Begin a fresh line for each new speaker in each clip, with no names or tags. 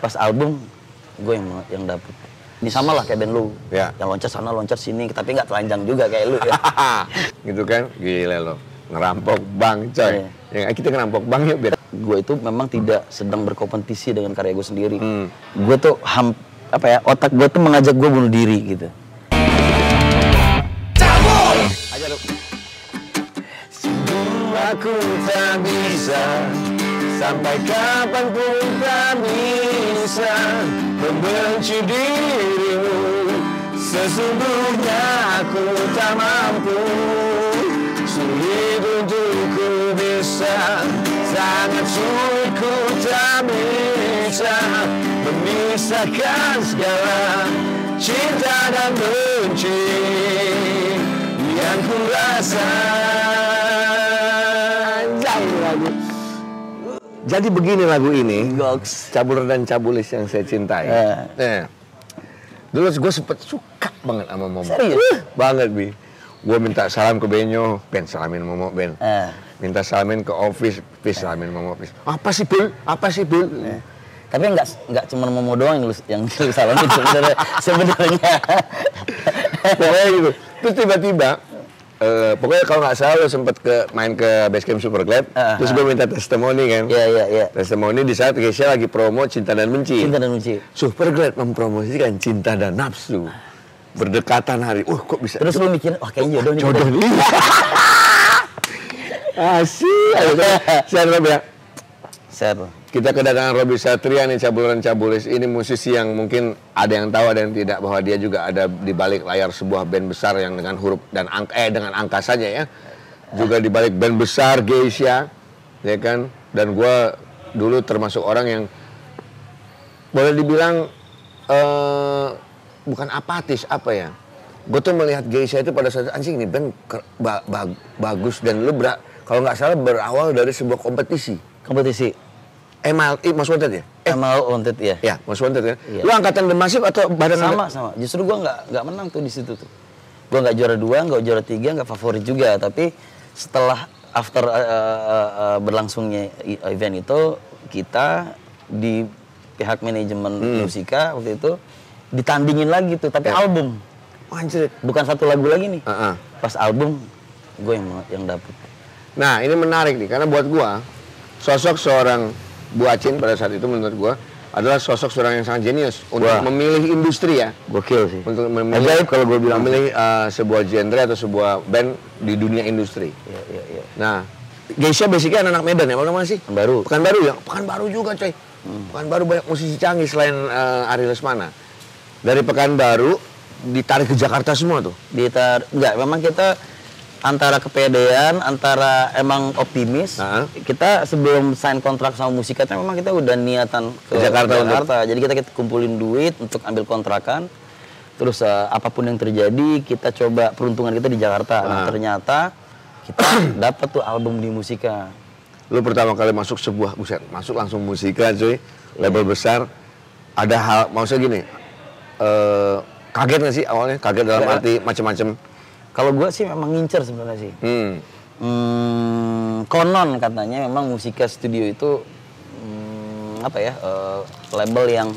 Pas album gue yang dapet. Ini sama lah kayak band lu, yang loncat sana loncat sini, tapi nggak telanjang juga kayak lu ya.
Gitu kan, gila lo, ngerampok bank coy. Ya, kita ngerampok bank yuk biar.
Gue itu memang tidak sedang berkompetisi dengan karya gue sendiri. Gue tuh otak gue tuh mengajak gue bunuh diri gitu.
Aja dong. Sungguh aku tak bisa, sampai kapanpun tak bisa membenci dirimu. Sesungguhnya aku tak mampu, sulit untuk ku bisa, sangat sulit ku tak bisa memisahkan segala cinta dan benci yang ku rasa. Lagu. Jadi begini lagu ini, Cabul dan Cabulis yang saya cintai. Dulu gue sempet suka banget sama Momo.
Serius?
Banget, Bi. Gue minta salam ke Benyo, Ben salamin Momo, Ben. Minta salamin ke Office, Office salamin Momo, Office. Apa sih, Bul? Apa sih, Bul?
Tapi nggak cuma Momo doang yang lu salamin sebenarnya.
Pokoknya gitu. Terus tiba-tiba, pokoknya kalau nggak salah lo sempet main ke Basecamp Superglad, terus gue minta testimoni kan.
Iya.
Testimoni di saat Geisha lagi promo Cinta dan Benci.
Cinta dan Benci.
Superglad mempromosikan Cinta dan Nafsu. Berdekatan hari. Kok bisa?
Terus lu mikir, wah kayaknya jodoh nih.
Jodoh nih. Asik. Share Rob ya.
Share.
Kita kedatangan Robby Satria nih, Cabul dan Cabulis. Ini musisi yang mungkin ada yang tahu, ada yang tidak, bahwa dia juga ada di balik layar sebuah band besar yang dengan huruf dan dengan angka saja ya. Juga di balik band besar Geisha, ya kan? Dan gue dulu termasuk orang yang boleh dibilang bukan apatis, apa ya? Gue tuh melihat Geisha itu pada saat anjing nih band bagus, dan lu kalau nggak salah berawal dari sebuah kompetisi. Most Wanted ya?
Most Wanted ya.
Ya, Most Wanted ya. Lu angkatan The Massive atau badan?
Sama. Justru gua nggak menang tuh di situ tuh. Gua nggak juara 2, nggak juara 3, nggak favorit juga. Tapi setelah berlangsungnya event itu, kita di pihak manajemen Musika waktu itu ditandingin lagi tuh, tapi album.
Anjir.
Bukan satu lagu lagi nih. Pas album gue yang dapet.
Nah, ini menarik nih, karena buat gua sosok seorang Bu Acin pada saat itu menurut gua adalah sosok seorang yang sangat jenius untuk memilih industri ya.
Gokil sih.
Untuk memilih, kalau gua bilang memilih sebuah genre atau sebuah band di dunia industri.
Iya.
Nah, Geisha basicnya anak Medan ya, mana sih? Pekanbaru ya? Pekanbaru juga coy. Pekanbaru banyak musisi canggih selain Ari Lesmana. Dari Pekanbaru ditarik ke Jakarta semua tuh?
Enggak, memang kita antara kepedean, antara emang optimis. Kita sebelum sign kontrak sama Musika, memang kita udah niatan ke Jakarta. Jadi kita kumpulin duit untuk ambil kontrakan. Terus apapun yang terjadi, kita coba peruntungan kita di Jakarta. Nah, ternyata kita dapat tuh album di Musika.
Lu pertama kali masuk masuk langsung Musika cuy, label besar. Ada hal, maksudnya gini, kaget nggak sih awalnya? Kaget dalam arti macam-macam.
Kalau gue sih memang ngincer sebenarnya sih. Konon katanya memang Musika Studio itu label yang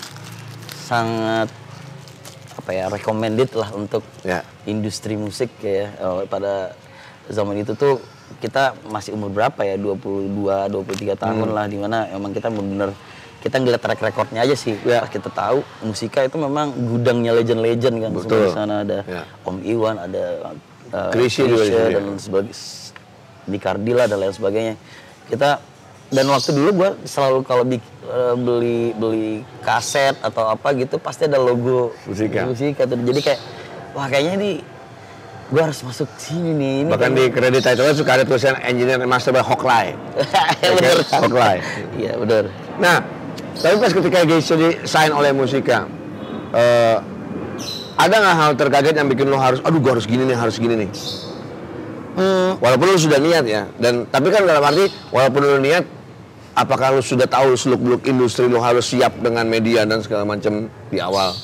sangat recommended lah untuk industri musik ya. Pada zaman itu tuh kita masih umur berapa ya, 22, 23 tahun lah, dimana memang kita benar-benar kita ngeliat track recordnya aja sih. Pas kita tahu Musika itu memang gudangnya legend-legend kan. Semua di sana ada Om Iwan, ada
Krisya
dan sebagainya, di Kardila dan lain sebagainya. Dan waktu dulu gue selalu kalau beli kaset atau apa gitu pasti ada logo Musika. Jadi kayak wah kayaknya gue harus masuk sini nih.
Bahkan di kredit title suka ada tulisan engineer master by Hoklai.
Bener.
Hoklai.
Iya benar.
Nah, tapi pas ketika Geisha di sign oleh Musika, ada nggak hal terkaget yang bikin lo harus, gue harus gini nih. Walaupun lo sudah niat ya, tapi kan dalam arti walaupun lo niat, apakah lo sudah tahu seluk-beluk industri, lo harus siap dengan media dan segala macam di awal?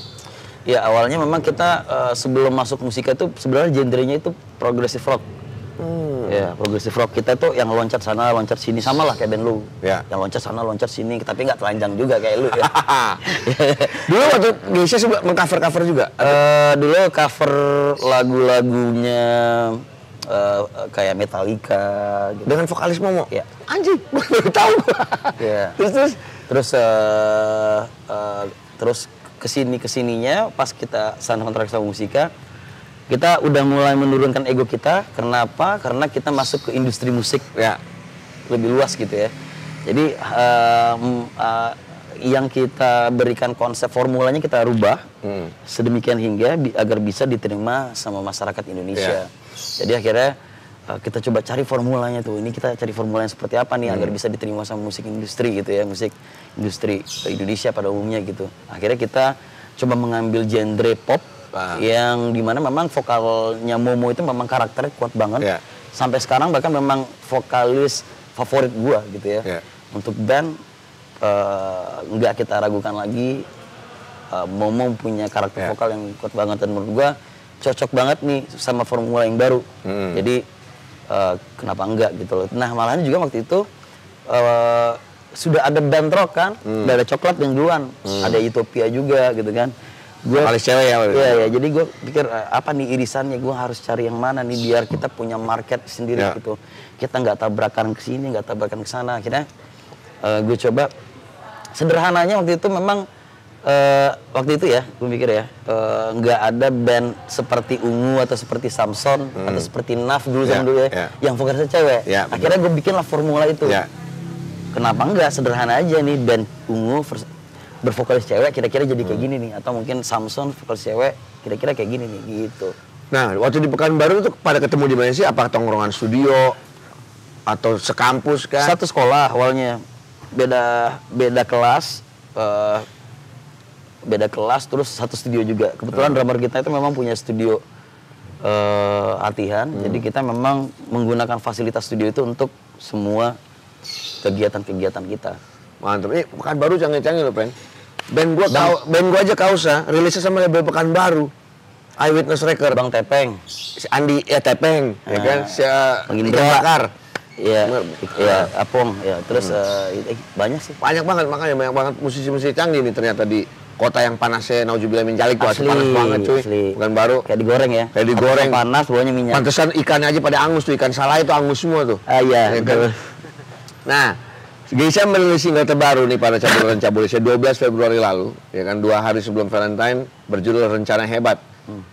Ya awalnya memang kita sebelum masuk Musika itu sebenarnya genrenya itu progressive rock. Ya, progressive rock kita tuh yang loncat sana, loncat sini, sama lah kayak band lu.
Ya.
Yang loncat sana, loncat sini, tapi nggak telanjang juga kayak lu ya.
Dulu waktu Geisha juga mengcover-cover juga?
Dulu cover lagu-lagunya kayak Metallica gitu.
Dengan vokalis Momo?
Ya.
Anjing, baru tahu.
Ya. Terus kesininya pas kita sign kontrak sama Musika, kita udah mulai menurunkan ego kita. Kenapa? Karena kita masuk ke industri musik
Ya.
lebih luas gitu ya. Jadi yang kita berikan konsep formulanya kita rubah sedemikian hingga agar bisa diterima sama masyarakat Indonesia. Jadi akhirnya kita coba cari formulanya tuh. Ini kita cari formula yang seperti apa nih agar bisa diterima sama musik industri gitu ya, musik industri Indonesia pada umumnya gitu. Akhirnya kita coba mengambil genre pop yang dimana memang vokalnya Momo itu memang karakternya kuat banget. Sampai sekarang bahkan memang vokalis favorit gua gitu ya. Untuk band nggak kita ragukan lagi, Momo punya karakter vokal yang kuat banget dan menurut gua cocok banget nih sama formula yang baru. Jadi kenapa enggak gitu loh. Nah malahan juga waktu itu sudah ada band rock kan, udah ada Coklat yang duluan, ada Utopia juga gitu kan.
Vokalis cewek ya?
Iya, jadi gue pikir apa nih irisannya, gue harus cari yang mana nih biar kita punya market sendiri gitu. Kita nggak tabrakan ke sini, nggak tabrakan ke sana. Akhirnya gue coba sederhananya waktu itu memang waktu itu ya, gue mikir ya nggak ada band seperti Ungu atau seperti Samson atau seperti Naf dulu zaman dulu ya, yang vokalisnya cewek. Akhirnya gue bikinlah formula itu. Kenapa enggak sederhana aja nih band Ungu bervokalis cewek kira-kira jadi kayak gini nih, atau mungkin Samson vokalis cewek kira-kira kayak gini nih gitu.
Nah waktu di Pekanbaru itu pada ketemu di mana sih? Apa tongkrongan studio atau sekampus kan?
Satu sekolah awalnya, beda kelas, terus satu studio juga. Kebetulan drummer kita itu memang punya studio latihan, jadi kita memang menggunakan fasilitas studio itu untuk semua kegiatan-kegiatan kita.
Mantap, ini Pekanbaru canggih-canggih loh, Pen. Band gua aja Kausa rilisnya sama label Pekanbaru, Eyewitness Record.
Bang Tepeng,
si Andi ya Tepeng, ya kan, si Ikan Bakar.
Iya, Apong, ya. Terus banyak sih.
Banyak banget, makanya banyak banget musisi-musisi canggih nih ternyata di kota yang panasnya nauzubillah min dzalik tuh, asli panas banget cuy. Pekanbaru
kayak digoreng ya.
Kayak digoreng.
Panas, bawahnya minyak.
Pantesan ikannya aja pada angus tuh, ikan salai itu angus semua tuh.
Iya,
kan? Nah, Geisha merilis single terbaru nih pada Cabulisnya 12 Februari lalu, ya kan, 2 hari sebelum Valentine, berjudul Rencana Hebat.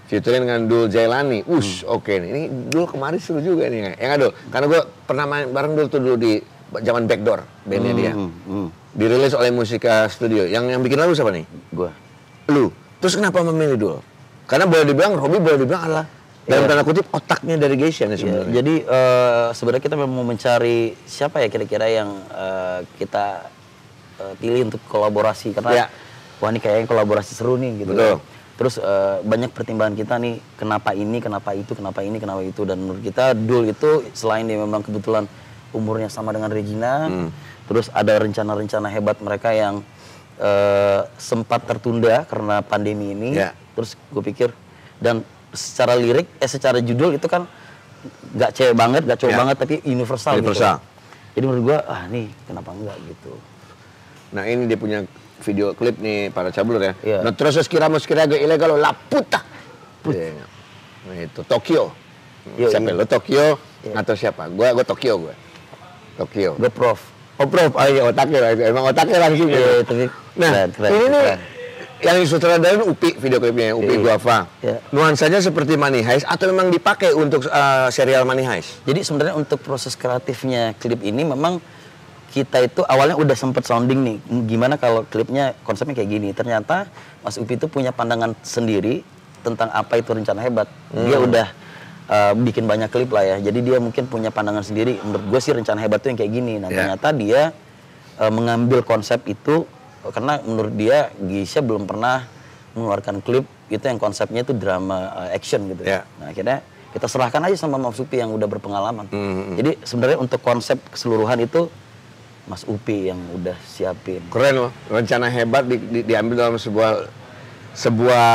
Featuring dengan Dul Jailani. Oke nih. Ini Dul kemarin seru juga nih. Ya nggak Dul? Karena gue pernah main bareng Dul tuh dulu di zaman Backdoor, bandnya dia. Dirilis oleh Musika Studio. Yang bikin lagu siapa nih?
Gua.
Lu. Terus kenapa memilih Dul? Karena boleh dibilang, Robby boleh dibilang adalah dalam tanda kutip otaknya dari Geisha nih sebenarnya.
Jadi sebenarnya kita mau mencari siapa ya kira-kira yang kita pilih untuk kolaborasi karena wah ini kayaknya kolaborasi seru nih gitu.
Betul.
Terus banyak pertimbangan kita nih, kenapa ini, kenapa itu, kenapa ini, kenapa itu, dan menurut kita Dul itu selain dia memang kebetulan umurnya sama dengan Regina, terus ada rencana-rencana hebat mereka yang sempat tertunda karena pandemi ini. Terus gue pikir, dan secara lirik, secara judul itu kan nggak cewek banget, nggak cowok banget, tapi universal. Gitu. Jadi menurut gue, nih kenapa enggak gitu.
Nah ini dia punya video klip nih para cabulur ya. No terus kiramos kirago ilegal la puta. Nah itu Tokyo. Siapa lo Tokyo atau siapa? Gua Tokyo gue. Tokyo.
Gue Prof.
Oh Prof, ayo otaknya emang otaknya langsung.
Tapi
nah ini nih yang disutradarin Upi video klipnya, Upi Guava. Nuansanya seperti Money Heist atau memang dipakai untuk serial Money Heist?
Jadi sebenarnya untuk proses kreatifnya klip ini memang kita itu awalnya udah sempet sounding nih, gimana kalau klipnya konsepnya kayak gini. Ternyata Mas Upi itu punya pandangan sendiri tentang apa itu rencana hebat. Dia udah bikin banyak klip lah ya, jadi dia mungkin punya pandangan sendiri. Menurut gue sih rencana hebat tuh yang kayak gini. Nah ternyata dia mengambil konsep itu karena menurut dia Geisha belum pernah mengeluarkan klip itu yang konsepnya itu drama action gitu. Nah akhirnya kita serahkan aja sama Mas Upi yang udah berpengalaman. Jadi sebenarnya untuk konsep keseluruhan itu Mas Upi yang udah siapin.
Keren loh, rencana hebat diambil dalam sebuah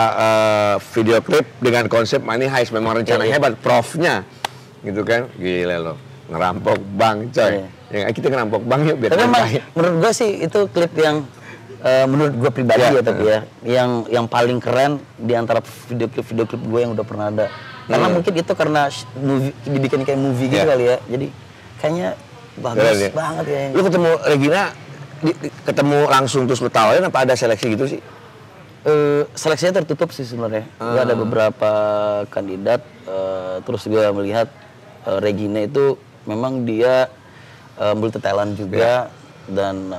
video klip dengan konsep Money Heist. Memang rencana hebat, profnya gitu kan, gila loh, ngerampok bank coy. Ya, kita ngerampok bank yuk biar.
Tapi memang menurut gue sih itu klip yang menurut gue pribadi ya tapi ya, yang paling keren di antara video klip gue yang udah pernah ada. Karena mungkin itu karena dibikin kayak movie gitu kali ya, jadi kayaknya bagus banget ya.
Lu ketemu Regina, ketemu langsung terus lu tawarin apa ada seleksi gitu sih?
Seleksinya tertutup sih sebenarnya. Gue ada beberapa kandidat, terus gue melihat Regina itu memang dia multi talent juga dan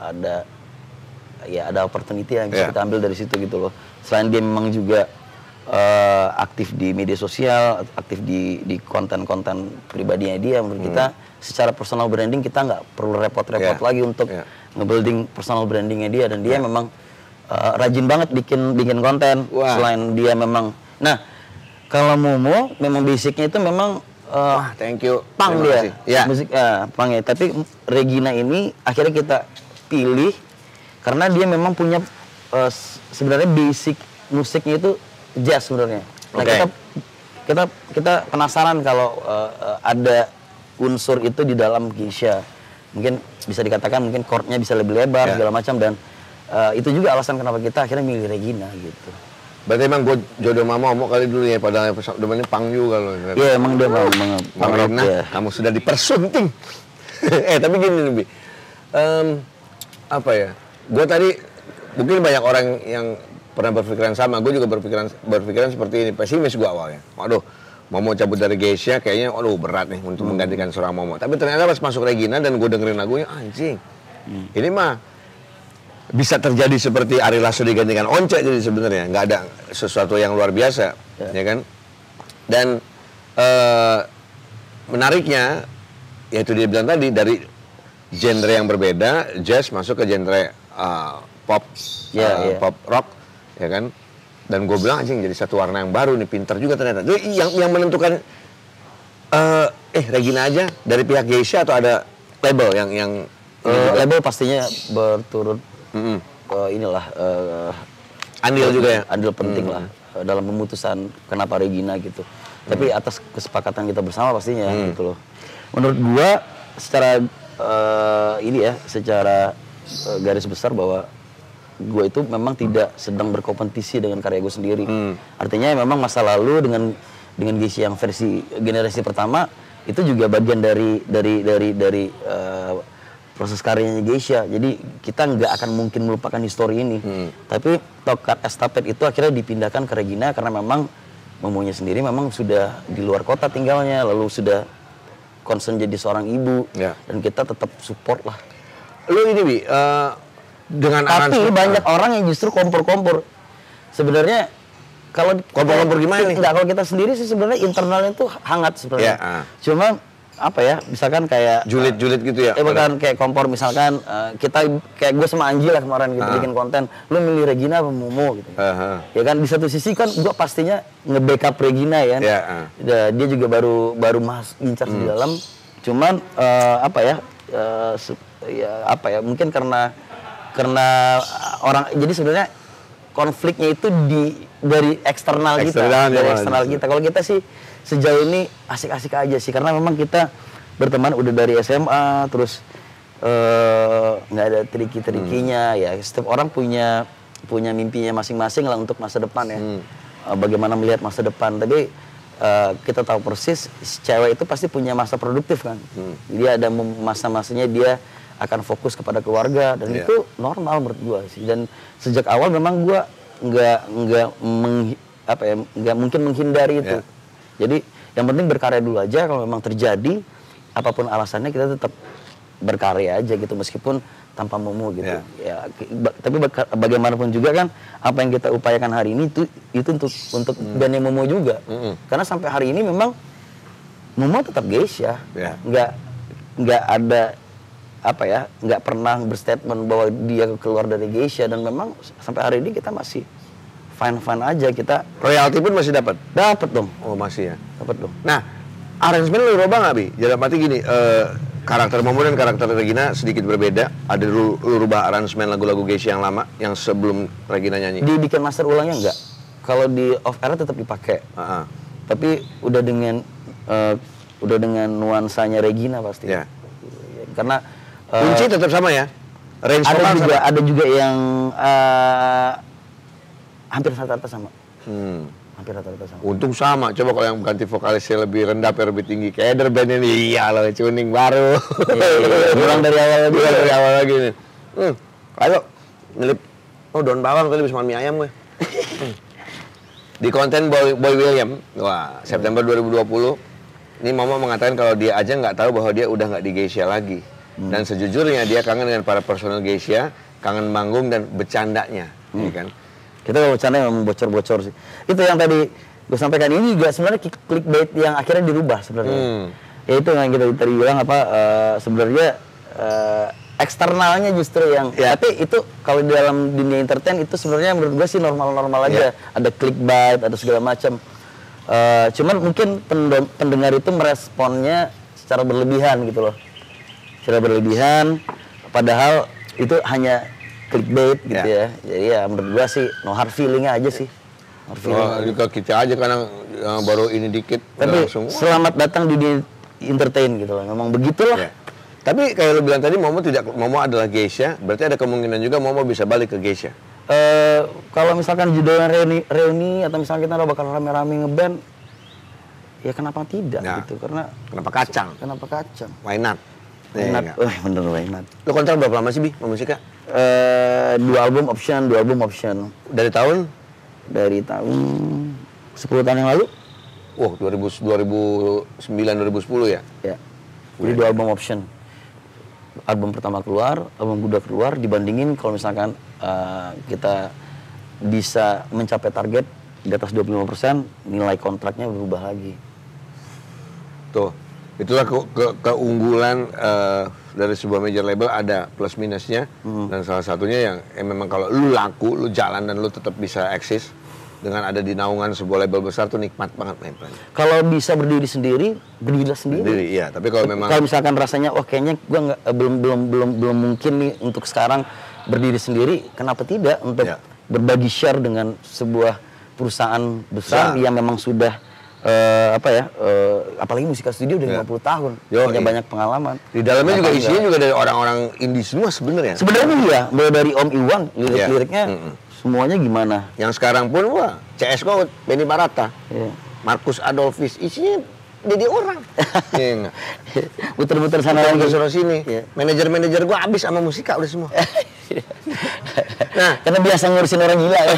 ada opportunity yang bisa kita ambil dari situ gitu loh. Selain dia memang juga aktif di media sosial, aktif di konten-konten pribadinya dia, menurut kita secara personal branding kita nggak perlu repot-repot lagi untuk nge-building personal brandingnya dia, dan dia memang rajin banget bikin konten. Selain dia memang, nah kalau Momo memang basicnya itu memang
thank you,
punk dia, musik punk ya. Tapi Regina ini akhirnya kita pilih karena dia memang punya sebenarnya basic musiknya itu jazz sebenarnya. Nah kita penasaran kalau ada unsur itu di dalam Geisha. Mungkin bisa dikatakan mungkin chordnya bisa lebih lebar segala macam, dan itu juga alasan kenapa kita akhirnya milih Regina gitu.
Berarti emang gue jodoh mama kali dulu ya, padahal demennya pang juga loh.
Iya emang dia mau
Regina, kamu sudah dipersunting. Tapi gini nih, apa ya? Gue tadi mungkin banyak orang yang pernah berpikiran sama, gue juga berpikiran seperti ini, pesimis gue awalnya. Waduh, Momo cabut dari Geisha kayaknya, waduh berat nih untuk menggantikan seorang Momo. Tapi ternyata pas masuk Regina dan gue dengerin lagunya, anjing, ini mah bisa terjadi seperti Ari Lasso digantikan Once, jadi sebenarnya nggak ada sesuatu yang luar biasa, ya kan? Dan menariknya, yaitu dia bilang tadi dari genre yang berbeda, jazz masuk ke genre pop, pop rock, ya kan? Dan gue bilang anjing jadi satu warna yang baru nih, pinter juga ternyata. Jadi yang menentukan Regina aja dari pihak Geisha atau ada label yang
label pastinya berturut inilah
andil juga ya,
andil penting lah dalam pemutusan kenapa Regina gitu. Tapi atas kesepakatan kita bersama pastinya gitu loh. Menurut gua secara secara garis besar bahwa gue itu memang tidak sedang berkompetisi dengan karya gue sendiri. Artinya memang masa lalu dengan Geisha yang versi generasi pertama itu juga bagian dari proses karyanya Geisha. Jadi kita nggak akan mungkin melupakan histori ini. Tapi tongkat estafet itu akhirnya dipindahkan ke Regina karena memang Momonya sendiri memang sudah di luar kota tinggalnya, lalu sudah concern jadi seorang ibu, dan kita tetap support lah.
Lu ini Bi, dengan
tapi banyak orang yang justru kompor-kompor. Sebenarnya kalau
kompor-kompor gimana nih?
Enggak, kalau kita sendiri sih sebenarnya internalnya itu hangat sebenarnya. Cuma apa ya, misalkan kayak
julid-julid gitu ya?
Bukan kayak kompor, misalkan kita kayak gue sama Anji lah kemarin gitu bikin konten, lu milih Regina apa Momo gitu. Ya kan di satu sisi kan gue pastinya nge-backup Regina ya kan. Dia juga baru ngincar di dalam. Cuman mungkin karena orang, jadi sebenarnya konfliknya itu dari eksternal kita. Kalau kita sih sejauh ini asik-asik aja sih, karena memang kita berteman udah dari SMA, terus nggak ada triki-trikinya ya. Setiap orang punya mimpinya masing-masing lah untuk masa depan ya. Bagaimana melihat masa depan. Tapi kita tahu persis cewek itu pasti punya masa produktif kan. Dia ada masa-masanya dia akan fokus kepada keluarga, dan itu normal menurut gua sih. Dan sejak awal memang gua nggak mungkin menghindari itu. Jadi yang penting berkarya dulu aja. Kalau memang terjadi apapun alasannya, kita tetap berkarya aja gitu, meskipun tanpa Momo gitu. Ya, tapi bagaimanapun juga kan apa yang kita upayakan hari ini itu untuk bandnya Momo juga. Karena sampai hari ini memang Momo tetap Geisha. Nggak ada nggak pernah berstatement bahwa dia keluar dari Geisha, dan memang sampai hari ini kita masih fine aja. Kita
royalti pun masih dapat
dong.
Oh masih ya,
dapat dong.
Nah, aransemen lu rubah nggak Bi? Jadi mati gini, karakter Momo dan karakter Regina sedikit berbeda. Ada lu rubah aransemen lagu-lagu Geisha yang lama yang sebelum Regina nyanyi?
Dibikin master ulangnya enggak. Kalau di off air tetap dipakai. tapi udah dengan nuansanya Regina pasti.
Ya.
Karena
kunci tetap sama ya. Range
ada juga yang hampir rata-rata sama. Hampir rata-rata sama.
Untung sama. Coba kalau yang ganti vokalisnya lebih rendah, lebih tinggi. Kayak band ini, iya loh, tuning baru.
Ulang dari awal lagi.
Nih. Ayo, ngelip. Oh, daun bawang kali bisa makan mie ayam gue. Di konten Boy William, wah, September 2020, ini Momo mengatakan kalau dia aja nggak tahu bahwa dia udah nggak di Geisha lagi. Dan sejujurnya dia kangen dengan para personel Geisha, kangen manggung dan bercandanya, ya kan?
Kita kalau bercanda memang bocor-bocor sih. Itu yang tadi gue sampaikan, ini juga sebenarnya clickbait yang akhirnya dirubah sebenarnya. Ya itu yang kita tadi bilang sebenarnya eksternalnya justru yang tapi itu kalau di dalam dunia entertain itu sebenarnya menurut gue sih normal-normal aja. Ada clickbait, ada segala macam. Cuman mungkin pendengar itu meresponnya secara berlebihan gitu loh. Secara berlebihan, padahal itu hanya clickbait gitu ya. Jadi ya menurut gua sih no hard feeling aja sih.
Juga kita aja kadang baru ini dikit.
Tapi selamat datang di dunia entertain gitu loh. Memang begitulah.
Tapi kayak lu bilang tadi Momo adalah Geisha, berarti ada kemungkinan juga Momo bisa balik ke Geisha.
Kalau misalkan judulnya reuni atau misalnya kita bakal rame-rame ngeband, ya kenapa tidak gitu? Karena
kenapa kacang? Why not?
Bener why not?
Lu kontrak berapa lama sih, Bi, sama Musika?
2 album option.
Dari tahun?
Dari tahun 10 tahun yang lalu.
Wah, 2009 2010 ya?
Ya. Jadi 2 album option. Album pertama keluar, album kedua keluar, dibandingin kalau misalkan kita bisa mencapai target di atas 25%, nilai kontraknya berubah lagi.
Tuh, itulah keunggulan dari sebuah major label, ada plus minusnya. Dan salah satunya yang memang kalau lu laku, lu jalan dan lu tetap bisa eksis dengan ada di naungan sebuah label besar tuh nikmat banget main.
Kalau bisa berdirilah sendiri.
Iya, tapi kalau memang
kalau misalkan rasanya kayaknya gua belum mungkin nih untuk sekarang berdiri sendiri, kenapa tidak untuk berbagi share dengan sebuah perusahaan besar yang memang sudah apalagi Musika Studio udah 50 tahun, punya banyak pengalaman.
Di dalamnya juga isinya juga dari orang-orang indie semua sebenarnya.
Sebenarnya iya, mulai dari Om Iwan, lirik-liriknya semuanya gimana.
Yang sekarang pun CS GO, Benny Barata, Marcus Adolphus, isinya jadi orang.
Muter-muter sana lagi.
Muter sini. Manajer-manajer gua habis sama Musika udah semua.
Nah, karena biasa ngurusin orang gila ya.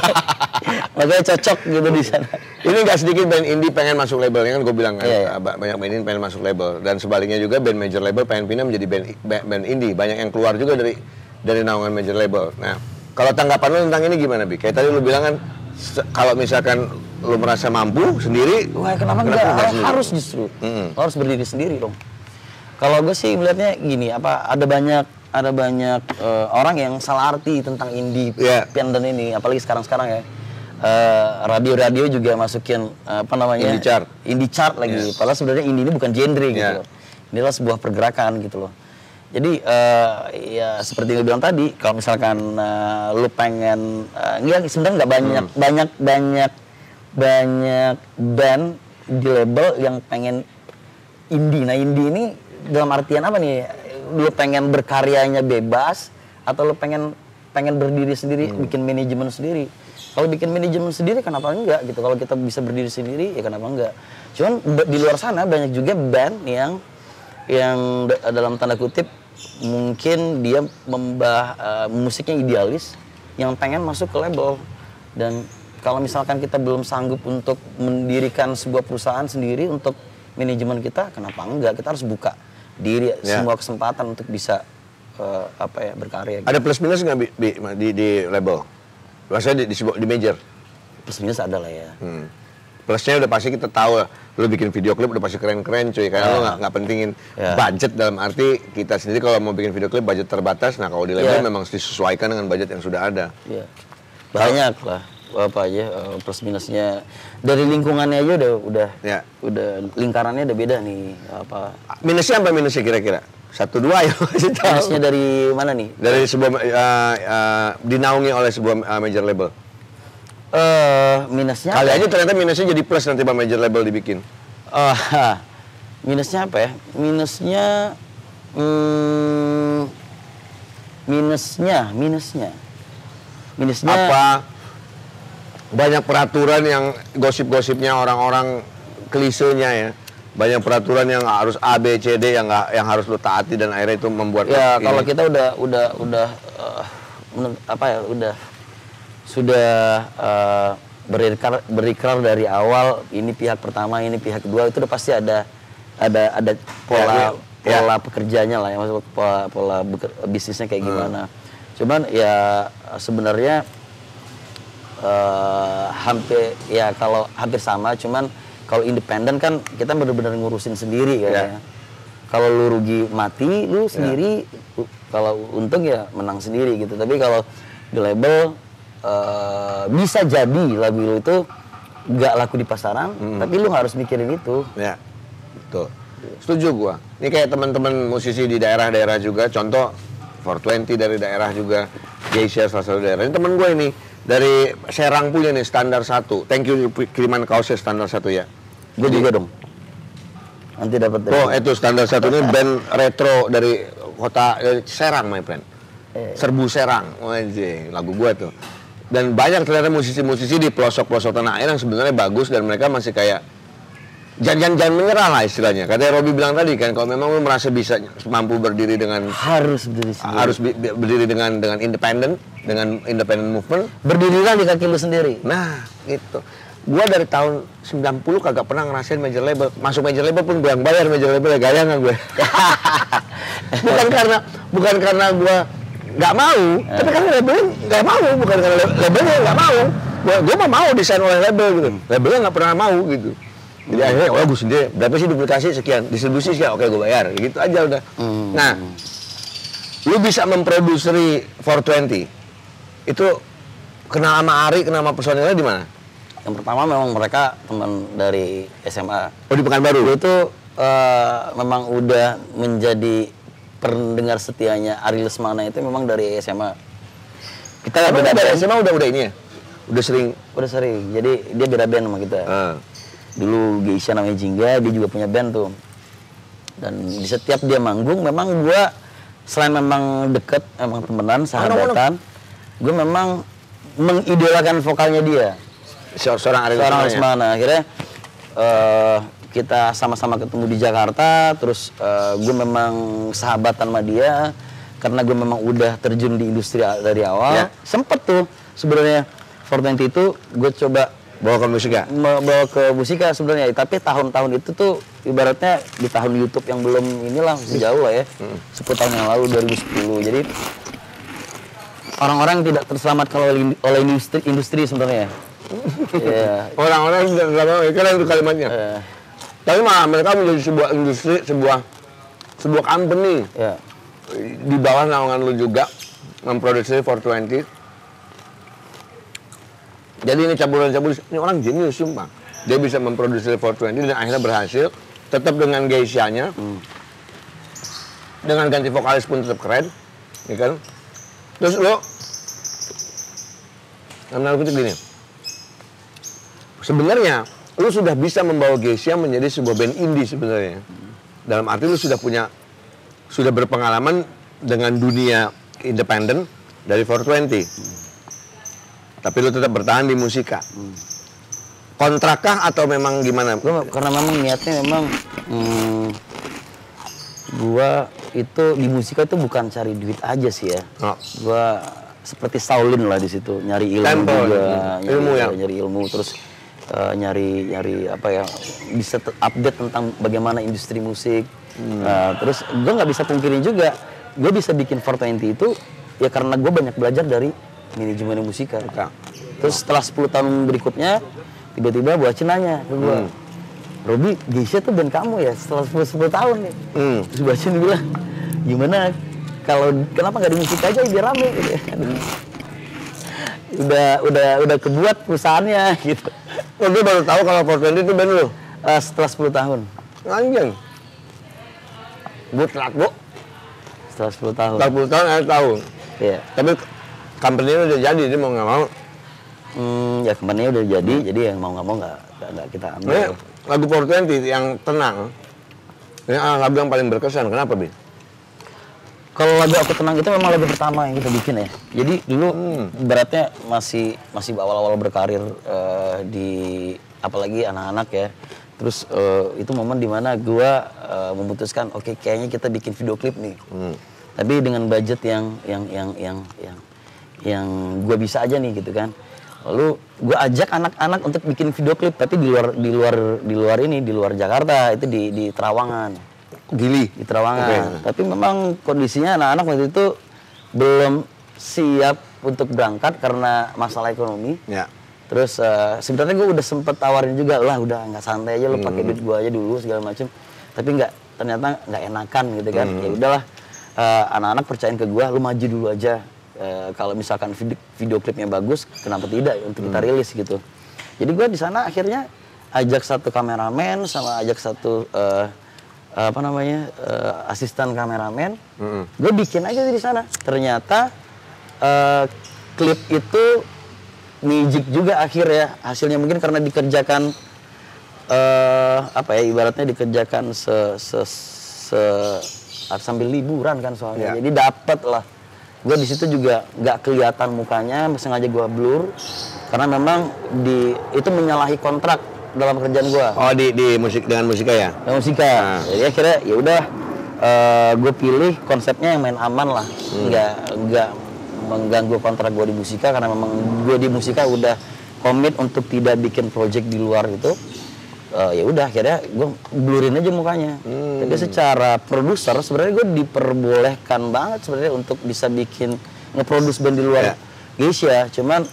Makanya cocok gitu di sana.
Ini nggak sedikit band indie pengen masuk labelnya kan, gue bilang kan, banyak band indie pengen masuk label, dan sebaliknya juga band major label pengen pindah menjadi band indie. Banyak yang keluar juga dari naungan major label. Nah, kalau tanggapan lu tentang ini gimana, Bi? Kayak tadi lu bilang kan, kalau misalkan lu merasa mampu sendiri,
kenapa enggak? Harus justru, harus berdiri sendiri dong. Kalau gue sih melihatnya gini, ada banyak orang yang salah arti tentang independen ini, apalagi sekarang ya. Radio juga masukin indie chart lagi. Padahal sebenarnya indie ini bukan genre gitu loh. Inilah sebuah pergerakan gitu loh. Jadi ya seperti yang bilang tadi, kalau misalkan lu pengen sebenarnya nggak banyak band di label yang pengen indie. Nah, indie ini dalam artian apa nih? Lu pengen berkaryanya bebas atau lu pengen berdiri sendiri, bikin manajemen sendiri? Kalau bikin manajemen sendiri kenapa enggak gitu? Kalau kita bisa berdiri sendiri ya kenapa enggak? Cuman di luar sana banyak juga band yang dalam tanda kutip mungkin dia musiknya idealis yang pengen masuk ke label. Dan kalau misalkan kita belum sanggup untuk mendirikan sebuah perusahaan sendiri untuk manajemen kita, kenapa enggak? Kita harus buka diri semua kesempatan untuk bisa berkarya.
Ada plus minus nggak di label? Maksudnya di major?
Plus minus ada lah ya.
Plusnya udah pasti kita tahu lah. Lu bikin video klip udah pasti keren-keren cuy. Karena lu nggak pentingin budget, dalam arti kita sendiri kalau mau bikin video klip budget terbatas. Nah kalau di label memang disesuaikan dengan budget yang sudah ada.
Banyak lah plus minusnya. Dari lingkungannya aja udah lingkarannya udah beda nih.
Minusnya apa minusnya kira-kira? 1, 2 ya masih tahu.
Minusnya dari mana nih?
Dari sebuah dinaungi oleh sebuah major label.
Minusnya
Kali aja ternyata minusnya jadi plus nanti Pak major label dibikin.
Minusnya apa ya? Minusnya
Apa banyak peraturan yang gosip-gosipnya orang-orang klisenya ya. Banyak peraturan yang harus A, B, C, D yang harus lo taati dan akhirnya itu membuat
ya kalau kita udah sudah berikrar dari awal, ini pihak pertama, ini pihak kedua, itu udah pasti ada pola pekerjaannya lah ya, maksud pola bisnisnya kayak gimana. Cuman ya sebenarnya hampir sama, cuman kalau independen kan kita benar-benar ngurusin sendiri kayaknya. Kalau lu rugi mati lu sendiri, kalau untung ya menang sendiri gitu. Tapi kalau di label bisa jadi lagu lu itu nggak laku di pasaran, tapi lu harus mikirin itu.
Ya, betul. Setuju gua. Ini kayak teman-teman musisi di daerah-daerah juga, contoh 420 dari daerah juga, Geisha salah satu daerah. Ini temen gue ini dari Serang punya nih standar 1. Thank you kiriman kaosnya standar 1 ya.
Gue juga dong. Nanti dapat.
Oh, itu standar 1 ini band retro dari kota Serang, my friend. Serbu Serang. Anjing, lagu gua tuh. Dan banyak ternyata musisi-musisi di pelosok-pelosok tanah air yang sebenarnya bagus dan mereka masih kayak jangan menyerah lah istilahnya. Katanya Robby bilang tadi kan, kalau memang lu merasa bisa mampu berdiri dengan
harus berdiri sendiri.
Harus berdiri dengan independen, dengan independent movement.
Berdirilah di kaki lu sendiri.
Nah, gitu. Gua dari tahun 90 kagak pernah ngerasain major label. Masuk major label pun gua yang bayar major label, gaya nggak gue. bukan karena gua nggak mau, tapi karena labelnya nggak mau, bukan karena labelnya nggak mau. Gua mau desain oleh label gitu. Labelnya nggak pernah mau gitu. Jadi akhirnya, gue sendiri, berapa sih duplikasi sekian, distribusi sekian, oke gue bayar, gitu aja udah. Nah, lu bisa memproduksi 420, itu kenal sama Ari, kenal sama personilnya di mana?
Yang pertama memang mereka teman dari SMA.
Oh, di Pekanbaru?
Gue itu memang udah menjadi pendengar setianya Ari Lesmana itu memang dari SMA. Kita beda
dari SMA udah ini ya? Udah sering,
jadi dia beda band sama kita. Dulu Geisha namanya Jingga, dia juga punya band tuh. Dan di setiap dia manggung, memang gue selain memang deket, emang temenan, sahabatan, gue memang mengidolakan vokalnya dia.
Seorang Ari
Lesmana. Akhirnya kita sama-sama ketemu di Jakarta, terus gue memang sahabatan sama dia, karena gue memang udah terjun di industri dari awal. Sempet tuh sebenarnya 420 itu gue coba
bawa ke musika
sebenarnya, tapi tahun-tahun itu tuh ibaratnya di tahun YouTube yang belum inilah, masih jauh lah ya. 10 tahun yang lalu, 2010. Jadi orang-orang tidak terselamatkan oleh industri sebenarnya.
Orang-orang tidak terselamatkan, karena itu kalimatnya. Tapi malah mereka menjadi sebuah industri, sebuah company. Di bawah naungan lu juga memproduksi 420. Jadi ini cabulan-cabulan, ini orang jenius sumpah. Dia bisa memproduksi 420 dan akhirnya berhasil, tetap dengan Geisha-nya, dengan ganti vokalis pun tetap keren, ya kan? Terus lo, menurut gini, sebenarnya lo sudah bisa membawa Geisha menjadi sebuah band indie sebenarnya. Dalam arti lo sudah berpengalaman dengan dunia independen dari 420. Tapi lu tetap bertahan di musika. Kontrakkah atau memang gimana?
Karena memang niatnya memang gua itu di musika itu bukan cari duit aja sih ya. Gua seperti Shaolin lah di situ, nyari ilmu juga, nyari ilmu, terus nyari apa ya, bisa update tentang bagaimana industri musik. Terus gua nggak bisa pungkiri juga, gua bisa bikin 420 itu ya karena gua banyak belajar dari manajemen musika. Terus setelah 10 tahun berikutnya, tiba-tiba Bu Aceh nanya ke gue, Robby, Geisha tuh band kamu ya setelah 10 tahun nih. Terus Bu Aceh bilang, gimana kenapa nggak di musik aja biar rame gitu ya. Udah kebuat perusahaannya gitu.
Gue baru tahu kalau 420 itu band lu?
Setelah 10 tahun.
Anjing. Gue telat, Bu.
Setelah 10 tahun.
Setelah 10 tahun, akhirnya tahu.
Iya.
Tapi company udah jadi, dia mau nggak mau.
Ya kemarinnya udah jadi yang mau nggak mau nggak kita ambil.
Nah, lagu 420 yang tenang, ini lagu yang paling berkesan. Kenapa, Bin?
Kalau lagu Aku Tenang itu memang lagu pertama yang kita bikin ya. Jadi dulu beratnya masih awal-awal berkarir di apalagi anak-anak ya. Terus itu momen dimana gue memutuskan oke, kayaknya kita bikin video klip nih. Tapi dengan budget yang gue bisa aja nih gitu kan. Lalu gue ajak anak-anak untuk bikin video klip tapi di luar Jakarta, itu di Terawangan.
Gili
Di Terawangan. Tapi memang kondisinya anak-anak waktu itu belum siap untuk berangkat karena masalah ekonomi.
Ya.
Terus sebenarnya gue udah sempet tawarin juga lah, udah nggak santai aja lo pakai duit gue aja dulu segala macem. Tapi ternyata nggak enakan gitu kan. Ya udahlah, anak-anak percayain ke gue, lo maju dulu aja. Kalau misalkan video klipnya bagus, kenapa tidak untuk kita rilis gitu. Jadi gue di sana akhirnya ajak satu kameramen sama ajak satu asisten kameramen. Gue bikin aja di sana. Ternyata klip itu magic juga akhirnya. Hasilnya mungkin karena dikerjakan ibaratnya dikerjakan sambil liburan kan soalnya. Jadi dapet lah. Gue di situ juga nggak kelihatan mukanya, sengaja gue blur karena memang itu menyalahi kontrak dalam kerjaan gue.
Oh di musik dengan musika ya?
Dengan musika. Jadi akhirnya ya udah gue pilih konsepnya yang main aman lah, nggak mengganggu kontrak gue di musika karena memang gue di musika udah komit untuk tidak bikin project di luar itu. Ya udah akhirnya gue blurin aja mukanya. Jadi secara produser sebenarnya gue diperbolehkan banget sebenarnya untuk bisa bikin nge-produce band di luar Asia. Cuman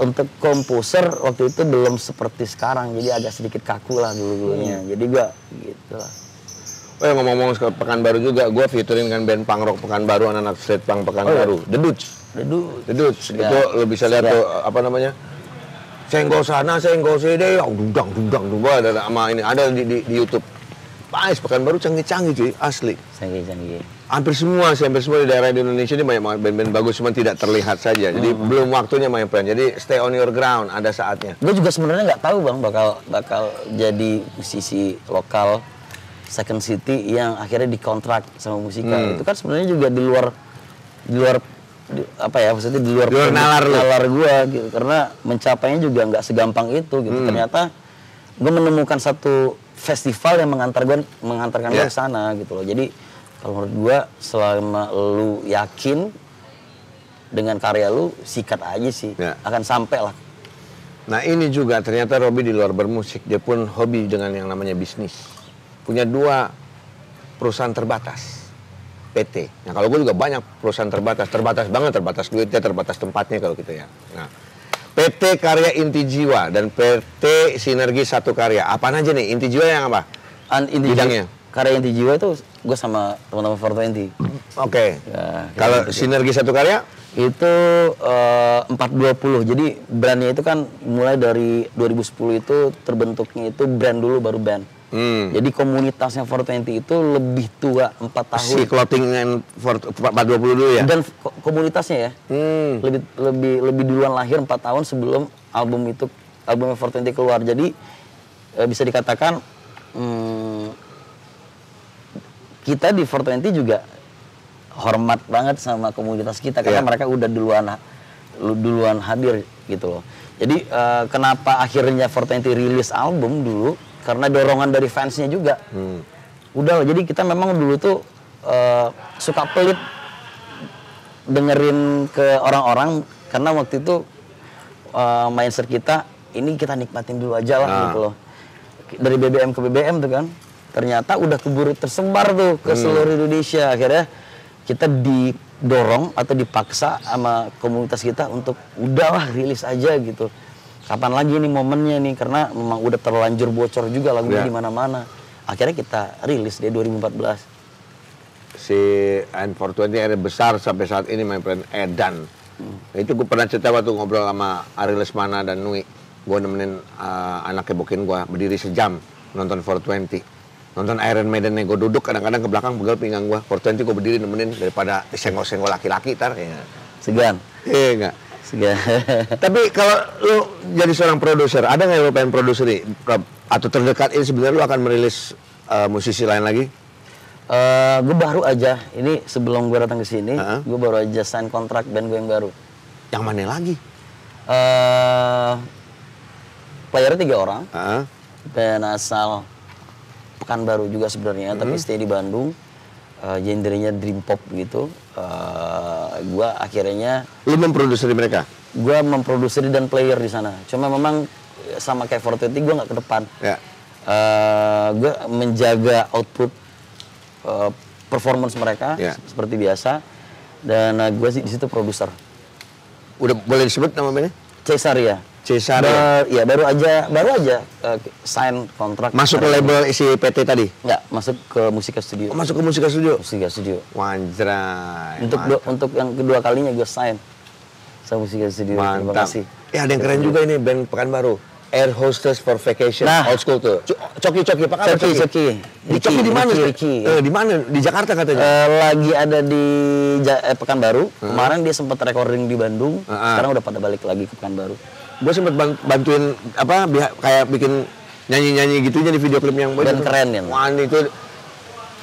untuk komposer waktu itu belum seperti sekarang, jadi agak sedikit kaku lah dulu-dulunya. Jadi gue gitu lah.
Oh ya, ngomong-ngomong soal Pekanbaru juga, gue featuring kan band punk rock Pekanbaru, anak-anak street punk Pekanbaru. The Dudes. Itu lo bisa lihat tuh apa namanya? Senggol sana, senggol sini, dudang, ada sama ini, ada di YouTube. Pais Pekanbaru canggih-canggih cuy, asli.
Canggih.
Hampir semua di daerah di Indonesia ini banyak banget band-band bagus, cuma tidak terlihat saja. Jadi belum waktunya main friend. Jadi stay on your ground, ada saatnya.
Gue juga sebenarnya nggak tahu bang bakal jadi musisi lokal Second City yang akhirnya dikontrak sama musika. Itu kan sebenarnya juga di luar maksudnya di luar nalar gue gitu, karena mencapainya juga nggak segampang itu gitu. Ternyata gue menemukan satu festival yang mengantarkan gue ke sana gitu loh. Jadi kalau menurut gue selama lu yakin dengan karya lu, sikat aja sih, akan sampai lah.
Nah ini juga ternyata Robby di luar bermusik, dia pun hobi dengan yang namanya bisnis. Punya 2 perusahaan terbatas. PT. Nah kalau gue juga banyak perusahaan terbatas banget, terbatas duitnya, terbatas tempatnya kalau gitu ya. Nah, PT Karya Inti Jiwa dan PT Sinergi Satu Karya. Apaan aja nih? Inti Jiwa yang apa? Bidangnya?
Karya Inti Jiwa itu gue sama teman-teman 420.
Oke.
Ya,
kalau Sinergi Satu Karya?
Itu 420. Jadi brandnya itu kan mulai dari 2010 itu terbentuknya itu brand dulu baru band. Jadi komunitasnya 420 itu lebih tua 4 tahun.
Si clothing 420 dulu ya?
Dan komunitasnya ya, lebih duluan lahir 4 tahun sebelum albumnya 420 keluar. Jadi bisa dikatakan kita di 420 juga hormat banget sama komunitas kita karena mereka udah duluan hadir gitu loh. Jadi kenapa akhirnya 420 rilis album dulu? Karena dorongan dari fansnya juga. Udah, jadi kita memang dulu tuh suka pelit dengerin ke orang-orang karena waktu itu mindset kita ini kita nikmatin dulu aja lah gitu loh. Dari BBM ke BBM tuh kan, ternyata udah keburu tersebar tuh ke seluruh Indonesia. Akhirnya kita didorong atau dipaksa sama komunitas kita untuk udahlah rilis aja gitu. Kapan lagi nih momennya nih, karena memang udah terlanjur bocor juga lagunya di mana-mana. Akhirnya kita rilis di 2014.
Si N420 akhirnya besar sampai saat ini main friend Edan. Itu gue pernah cerita waktu ngobrol sama Ari Lesmana dan Nui. Gue nemenin anaknya bokin gue berdiri sejam nonton 420. Nonton Iron Maiden gue duduk kadang-kadang ke belakang pegel pinggang gue. 420 gue berdiri nemenin daripada senggol-senggol laki-laki tar.
Segan?
Iya enggak. Tapi kalau lu jadi seorang produser, ada nggak yang lu pengen produser nih? Atau terdekat ini sebenarnya lu akan merilis musisi lain lagi?
Gue baru aja, ini sebelum gue datang ke sini, gue baru aja sign kontrak band gue yang baru.
Yang mana lagi?
Playernya 3 orang, band asal Pekanbaru juga sebenarnya, tapi stay di Bandung. Genrenya dream pop gitu. Gue akhirnya.
Lu memproduksi mereka?
Gue memproduksi dan player di sana. Cuma memang sama kayak 420 gue nggak ke depan.
Ya.
Gue menjaga output performance mereka seperti biasa. Dan gue di situ produser.
Udah boleh disebut nama bandnya?
Cesaria.
Cesaria.
Ya baru aja sign kontrak.
Masuk ke label isi PT tadi?
Enggak, masuk ke Musika Studio.
Oh, masuk ke Musika Studio?
Musika Studio.
Wanjray.
Untuk yang kedua kalinya gue sign sama Musika Studio.
Mantap.
Terima kasih.
Ya ada yang keren juga ini band Pekanbaru. Air Hostess for Vacation. Old school tuh. Coki, apa kabar
Coki.
Di Coki di mana? Di mana? Di Jakarta katanya.
Lagi ada di Pekanbaru. Kemarin dia sempat recording di Bandung. Sekarang udah pada balik lagi ke Pekanbaru.
Gue sempat bantuin kayak bikin nyanyi gitu aja di video klip yang
dan keren ya.
Wah, itu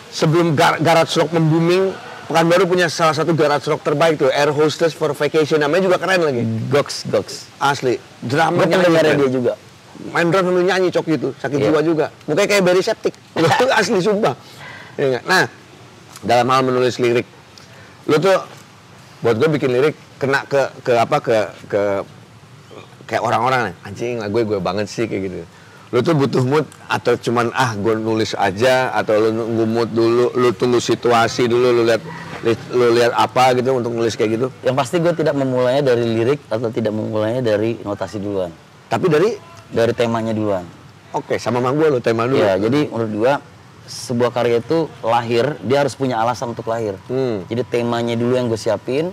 sebelum garage rock membooming, Pekanbaru punya salah satu garage rock terbaik tuh, Air Hostess for Vacation, namanya juga keren lagi.
Goks.
Asli. Dramanya
dia juga.
Main drum sambil nyanyi Coki itu, sakit jiwa juga. Mukanya kayak Barry Septic. Asli sumpah. Nah, dalam hal menulis lirik, lu tuh buat gue bikin lirik kena ke kayak orang-orang nih, anjing lah gue banget sih kayak gitu. Lu tuh butuh mood atau cuman gue nulis aja, atau lu nunggu mood dulu, lu tunggu situasi dulu, lu lihat apa gitu untuk nulis kayak gitu?
Yang pasti gue tidak memulainya dari lirik atau tidak memulainya dari notasi duluan.
Tapi dari
temanya duluan.
Oke, sama mang gue lu tema dulu.
Ya, jadi menurut gue sebuah karya itu lahir, dia harus punya alasan untuk lahir. Jadi temanya dulu yang gue siapin.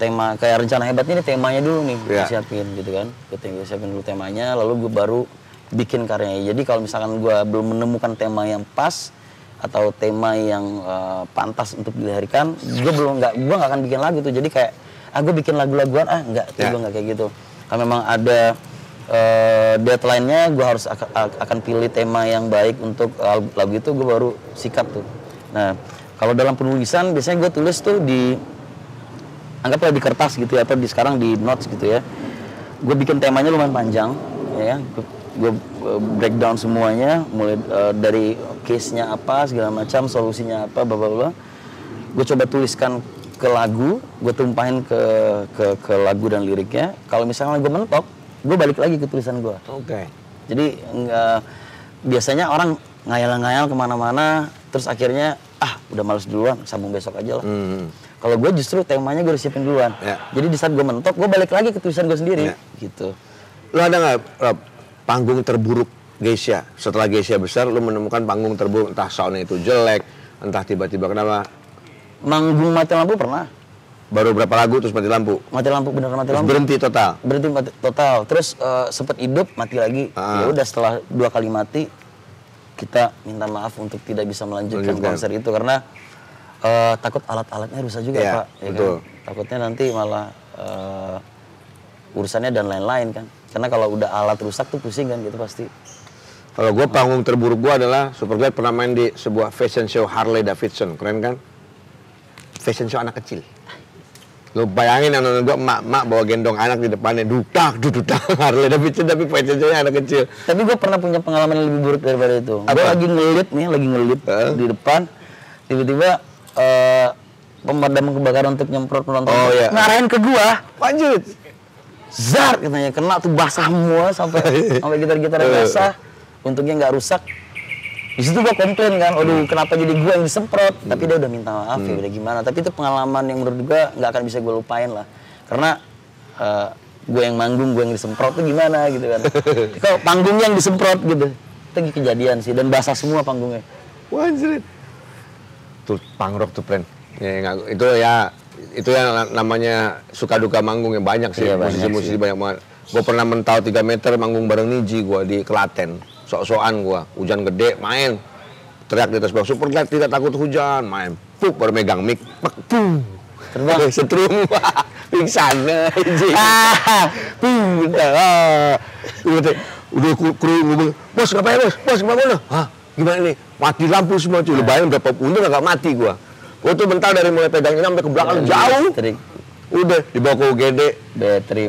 Tema kayak Rencana Hebat ini temanya dulu nih gue siapin gitu kan. Gue siapin dulu temanya, lalu gue baru bikin karyanya. Jadi kalau misalkan gue belum menemukan tema yang pas atau tema yang pantas untuk dilahirkan, gue nggak akan bikin lagu tuh. Jadi kayak gue bikin lagu-laguan gue nggak kayak gitu. Kalau memang ada deadline-nya, gue harus akan pilih tema yang baik untuk lagu itu, gue baru sikat tuh. Nah, kalau dalam penulisan biasanya gue tulis tuh anggaplah di kertas gitu ya, atau sekarang di notes gitu ya. Gue bikin temanya lumayan panjang, ya. Gue breakdown semuanya, mulai dari case-nya apa, segala macam, solusinya apa, bla. Gue coba tuliskan ke lagu, gue tumpahin ke lagu dan liriknya. Kalau misalnya gue mentok, gue balik lagi ke tulisan gue.
Oke.
Jadi biasanya orang ngayal-ngayal kemana-mana, terus akhirnya udah males duluan, sambung besok aja lah. Kalau gue justru temanya gue udah siapin duluan. Jadi di saat gue mentok, gue balik lagi ke tulisan gue sendiri. Gitu.
Lu ada nggak panggung terburuk Geisha? Setelah Geisha besar, lu menemukan panggung terburuk, entah soundnya itu jelek, entah tiba-tiba kenapa?
Manggung mati lampu pernah.
Baru berapa lagu terus mati lampu?
Mati lampu, beneran mati lampu.
Berhenti total?
Berhenti total. Terus sempat hidup, mati lagi. Ya udah, setelah 2 kali mati, kita minta maaf untuk tidak bisa melanjutkan konser itu karena takut alat-alatnya rusak juga, Pak. Ya betul. Kan? Takutnya nanti malah urusannya dan lain-lain kan. Karena kalau udah alat rusak tuh pusing kan gitu pasti.
Kalau gue panggung terburuk gue adalah Superglad pernah main di sebuah fashion show Harley Davidson, keren kan? Fashion show anak kecil. Lo bayangin nonton gue emak bawa gendong anak di depannya, dudak Harley Davidson tapi fashion show-nya anak kecil.
Tapi gue pernah punya pengalaman yang lebih buruk daripada itu. Gue lagi ngelit di depan, tiba-tiba pemadam kebakaran untuk nyemprot penonton ngarahin ke gua, lanjut zar katanya, kena tuh basah semua sampai gitar-gitar basah. Untungnya nggak rusak. Di situ gua komplain kan, aduh kenapa jadi gua yang disemprot. Tapi dia udah minta maaf ya udah gimana. Tapi itu pengalaman yang menurut gua nggak akan bisa gua lupain lah, karena gua yang manggung, gua yang disemprot tuh gimana gitu kan. Kalau panggungnya yang disemprot gitu, itu kejadian sih, dan basah semua panggungnya.
Wanjrit. Tuh pangrok tuh friend. Itu yang namanya suka duka manggung yang banyak sih. Musisi-musisi banyak banget. Gue pernah mental 3 meter manggung bareng Niji gue di Klaten. Sok-sokan gue, hujan gede main. Teriak di atas bawah, Superglad tidak takut hujan, main. Baru megang mic, pum. Terbang. Setrum. pingsan udah kru ngomong, bos ngapain bos kemana? Hah, gimana nih? Mati lampu semua cuy, lu bayangin berapa untung agak mati gua tuh mental dari mulai pegang ini sampai ke belakang jauh. Udah dibawa ke UGD,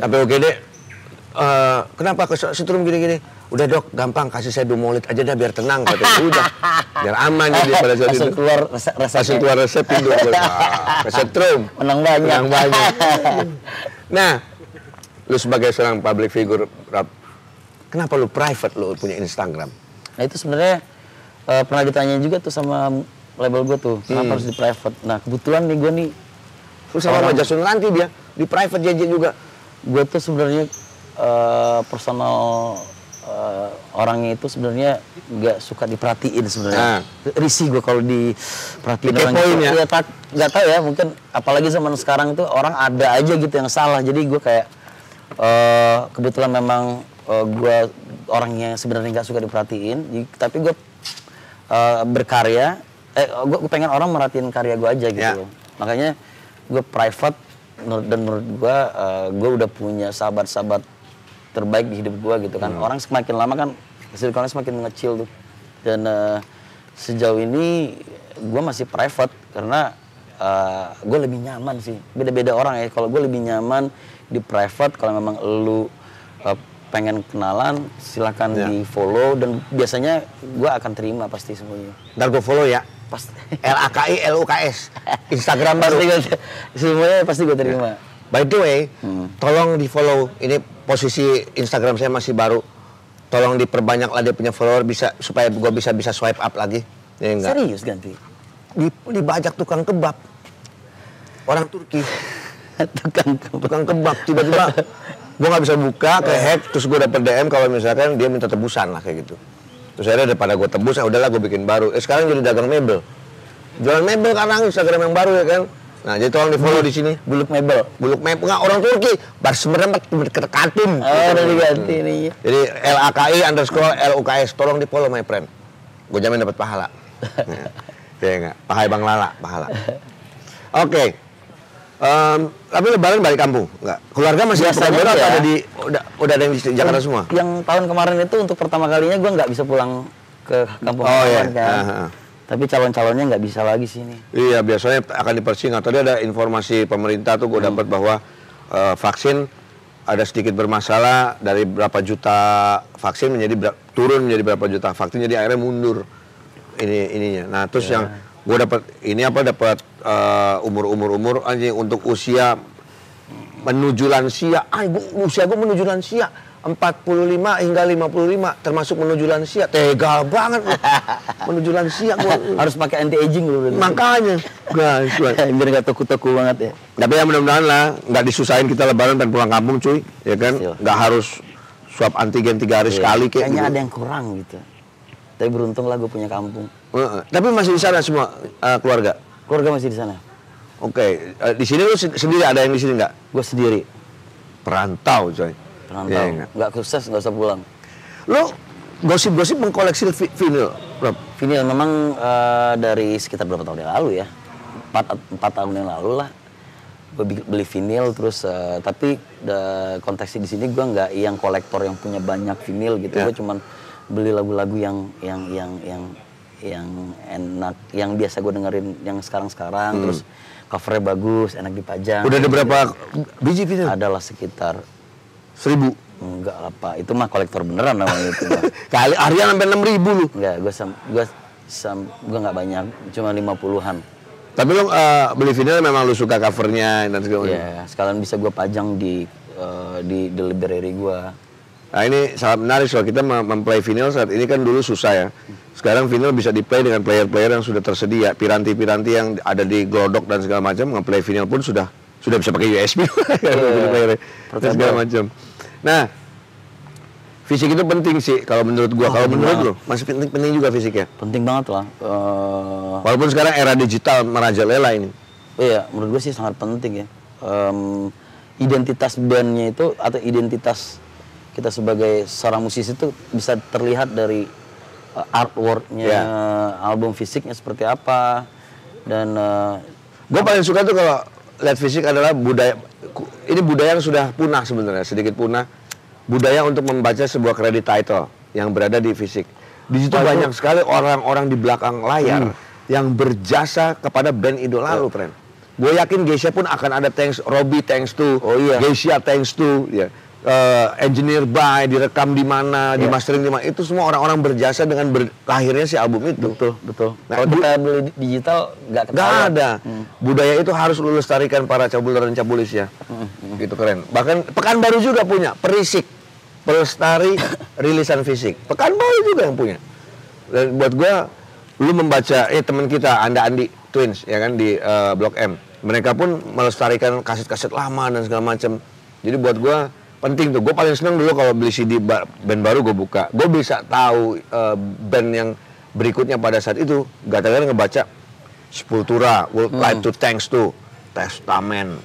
sampai UGD. Kenapa kesetrum gini-gini? Udah dok, gampang kasih saya dumolit aja dah biar tenang katanya. Udah, biar aman jadi pada saat itu. Langsung keluar resep itu. Kesetrum.
Menang banyak.
Nah, lu sebagai seorang public figure, kenapa lu private lu punya Instagram?
Nah itu sebenarnya pernah ditanya juga tuh sama label gue tuh, kenapa harus di private? Nah kebetulan nih gue nih,
lu sama Jason Ranti dia di private JJ juga.
Gue tuh sebenarnya personal orangnya itu sebenarnya nggak suka diperhatiin sebenarnya. Risih gue kalau diperhatiin orang gitu. Ya nggak tahu ya, mungkin apalagi zaman sekarang itu orang ada aja gitu yang salah. Jadi gue kayak kebetulan memang gue orangnya sebenarnya nggak suka diperhatiin, tapi gue berkarya. Gue pengen orang merhatiin karya gue aja gitu loh. Makanya gue private dan menurut gue udah punya sahabat-sahabat terbaik di hidup gue gitu kan. Orang semakin lama kan circle-nya semakin mengecil tuh. Dan sejauh ini gue masih private karena gue lebih nyaman sih. Beda-beda orang ya. Kalau gue lebih nyaman di private, kalau memang lu pengen kenalan silakan di follow dan biasanya gue akan terima pasti semuanya.
Ntar gue follow ya.
Pasti.
LAKI LUKS Instagram baru.
Semuanya pasti gue terima.
By the way, tolong di follow. Ini posisi Instagram saya masih baru. Tolong diperbanyak lah dia punya follower supaya gue bisa swipe up lagi. Ya,
serius ganti?
Dibajak tukang kebab. Orang Turki. tukang kebab tiba-tiba gue nggak bisa buka, ke-hack, terus gue dapet DM kalau misalkan dia minta tebusan lah kayak gitu. Terus akhirnya daripada gue tebus, udahlah gue bikin baru. Sekarang jadi dagang mebel. Jualan mebel karena Instagram yang baru ya kan. Nah, jadi tolong di-follow di sini.
Buluk mebel.
Enggak, orang Turki. Bar sebenarnya ketekatin.
Udah diganti nih.
Jadi LAKI_LUKS, tolong di-follow my friend. Gue jamin dapat pahala. Ya enggak? Pahai Bang Lala, pahala. Oke. Tapi lebaran balik kampung? Enggak. Keluarga masih di Pekanbaru atau ada di udah ada yang di Jakarta semua?
Yang tahun kemarin itu untuk pertama kalinya gue nggak bisa pulang ke kampung kan. Tapi calon-calonnya nggak bisa lagi sini. Iya,
biasanya akan dipersingkat. Tadi ada informasi pemerintah tuh gue dapat bahwa vaksin ada sedikit bermasalah, dari berapa juta vaksin turun menjadi berapa juta vaksin, jadi akhirnya mundur ininya. Nah, terus yang gue dapat umur anjing untuk usia menuju lansia. Usia gue menuju lansia 45 hingga 55 termasuk menuju lansia. Tega banget menuju lansia gua.
Harus pakai anti aging dulu.
Makanya guys,
biar nggak toku-toku banget ya.
Tapi ya mudah-mudahan lah nggak disusahin kita lebaran dan pulang kampung cuy, ya kan? Nggak harus swab antigen 3 hari sekali kayak
kayaknya ada yang kurang gitu. Tapi beruntung lah gue punya kampung.
Tapi masih di sana semua keluarga?
Keluarga masih di sana.
Oke. Di sini lu sendiri, ada yang di sini nggak?
Gue sendiri.
Perantau coy.
Perantau. Nggak sukses, nggak usah pulang.
Lu gosip-gosip mengkoleksi vinyl, Rob?
Vinyl memang dari sekitar berapa tahun yang lalu ya. 4 tahun yang lalu lah. Gue beli vinyl terus tapi konteksnya di sini gue nggak yang kolektor yang punya banyak vinyl gitu. Gue cuman beli lagu-lagu yang enak, yang biasa gue dengerin yang sekarang terus covernya bagus, enak dipajang.
Udah ada berapa biji vinyl?
Adalah sekitar
1000.
Enggak lah Pak, itu mah kolektor beneran namanya itu.
Kali harian sampai 6.000 lu.
Enggak, gue nggak banyak, cuma 50-an.
Tapi lu beli vinyl memang lu suka covernya dan segala macam.
Iya, sekalian bisa gue pajang di library gue.
Nah ini sangat menarik soal kita memplay vinyl saat ini kan dulu susah ya. Sekarang vinyl bisa diplay dengan player-player yang sudah tersedia. Piranti-piranti yang ada di Glodok dan segala macam, nge-play vinyl pun sudah bisa pakai USB. Dan segala macam. Nah, fisik itu penting sih kalau menurut gua. Kalau menurut lu masih penting juga fisiknya.
Penting banget lah.
Walaupun sekarang era digital merajalela ini.
Iya, menurut gua sih sangat penting ya. Identitas bandnya itu atau identitas kita sebagai seorang musisi itu bisa terlihat dari artworknya, album fisiknya seperti apa. Dan
gue paling suka tuh kalau lihat fisik adalah budaya ini budaya yang sudah punah sebenarnya, sedikit punah. Budaya untuk membaca sebuah credit title yang berada di fisik. Di situ banyak sekali orang-orang di belakang layar yang berjasa kepada band idola lu, friend. Gue yakin Geisha pun akan ada thanks, Robbie thanks to, Geisha thanks to, ya. Engineer by, direkam di mana, di mastering di mana, itu semua orang-orang berjasa dengan lahirnya si album itu.
Betul.
Nah,
kalau kita beli digital nggak
ada. Budaya itu harus lu lestarikan para cabuler dan cabulis ya. Gitu keren. Bahkan Pekanbaru juga punya Perisik, pelestari rilisan fisik. Pekanbaru juga yang punya. Dan buat gua, lu membaca teman kita Andi Twins ya kan di Blok M. Mereka pun melestarikan kaset-kaset lama dan segala macam. Jadi buat gua penting tuh, gue paling seneng dulu kalau beli CD band baru gue buka, gue bisa tahu band yang berikutnya pada saat itu. Gara-gara ngebaca Sepultura, Would Like to Thanks to, Testament,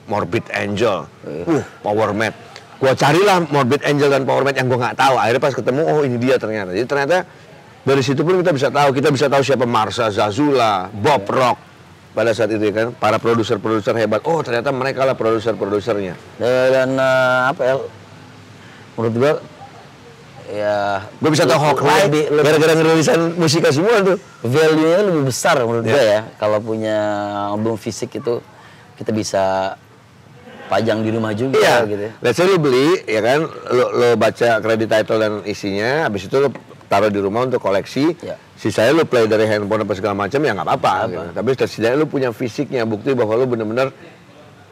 Morbid Angel, Power Mad. Gue carilah Morbid Angel dan Power Mad yang gue nggak tahu. Akhirnya pas ketemu, oh ini dia ternyata. Jadi ternyata dari situ pun kita bisa tahu siapa Marsha Zazula, Bob Rock. Pada saat itu kan, para produser-produser hebat. Oh ternyata mereka lah produser-produsernya.
Dan menurut gua
gue bisa tahu Hawkeye gara-gara ngerilisan musiknya semua tuh.
Value-nya lebih besar menurut gua ya. Kalau punya album fisik itu kita bisa pajang di rumah juga gitu.
Let's say lu beli ya kan, lu baca credit title dan isinya, habis itu lu taruh di rumah untuk koleksi. Sisanya lu play dari handphone apa segala macam ya nggak apa-apa. Gitu. Tapi setidaknya lu punya fisiknya, bukti bahwa lu bener-bener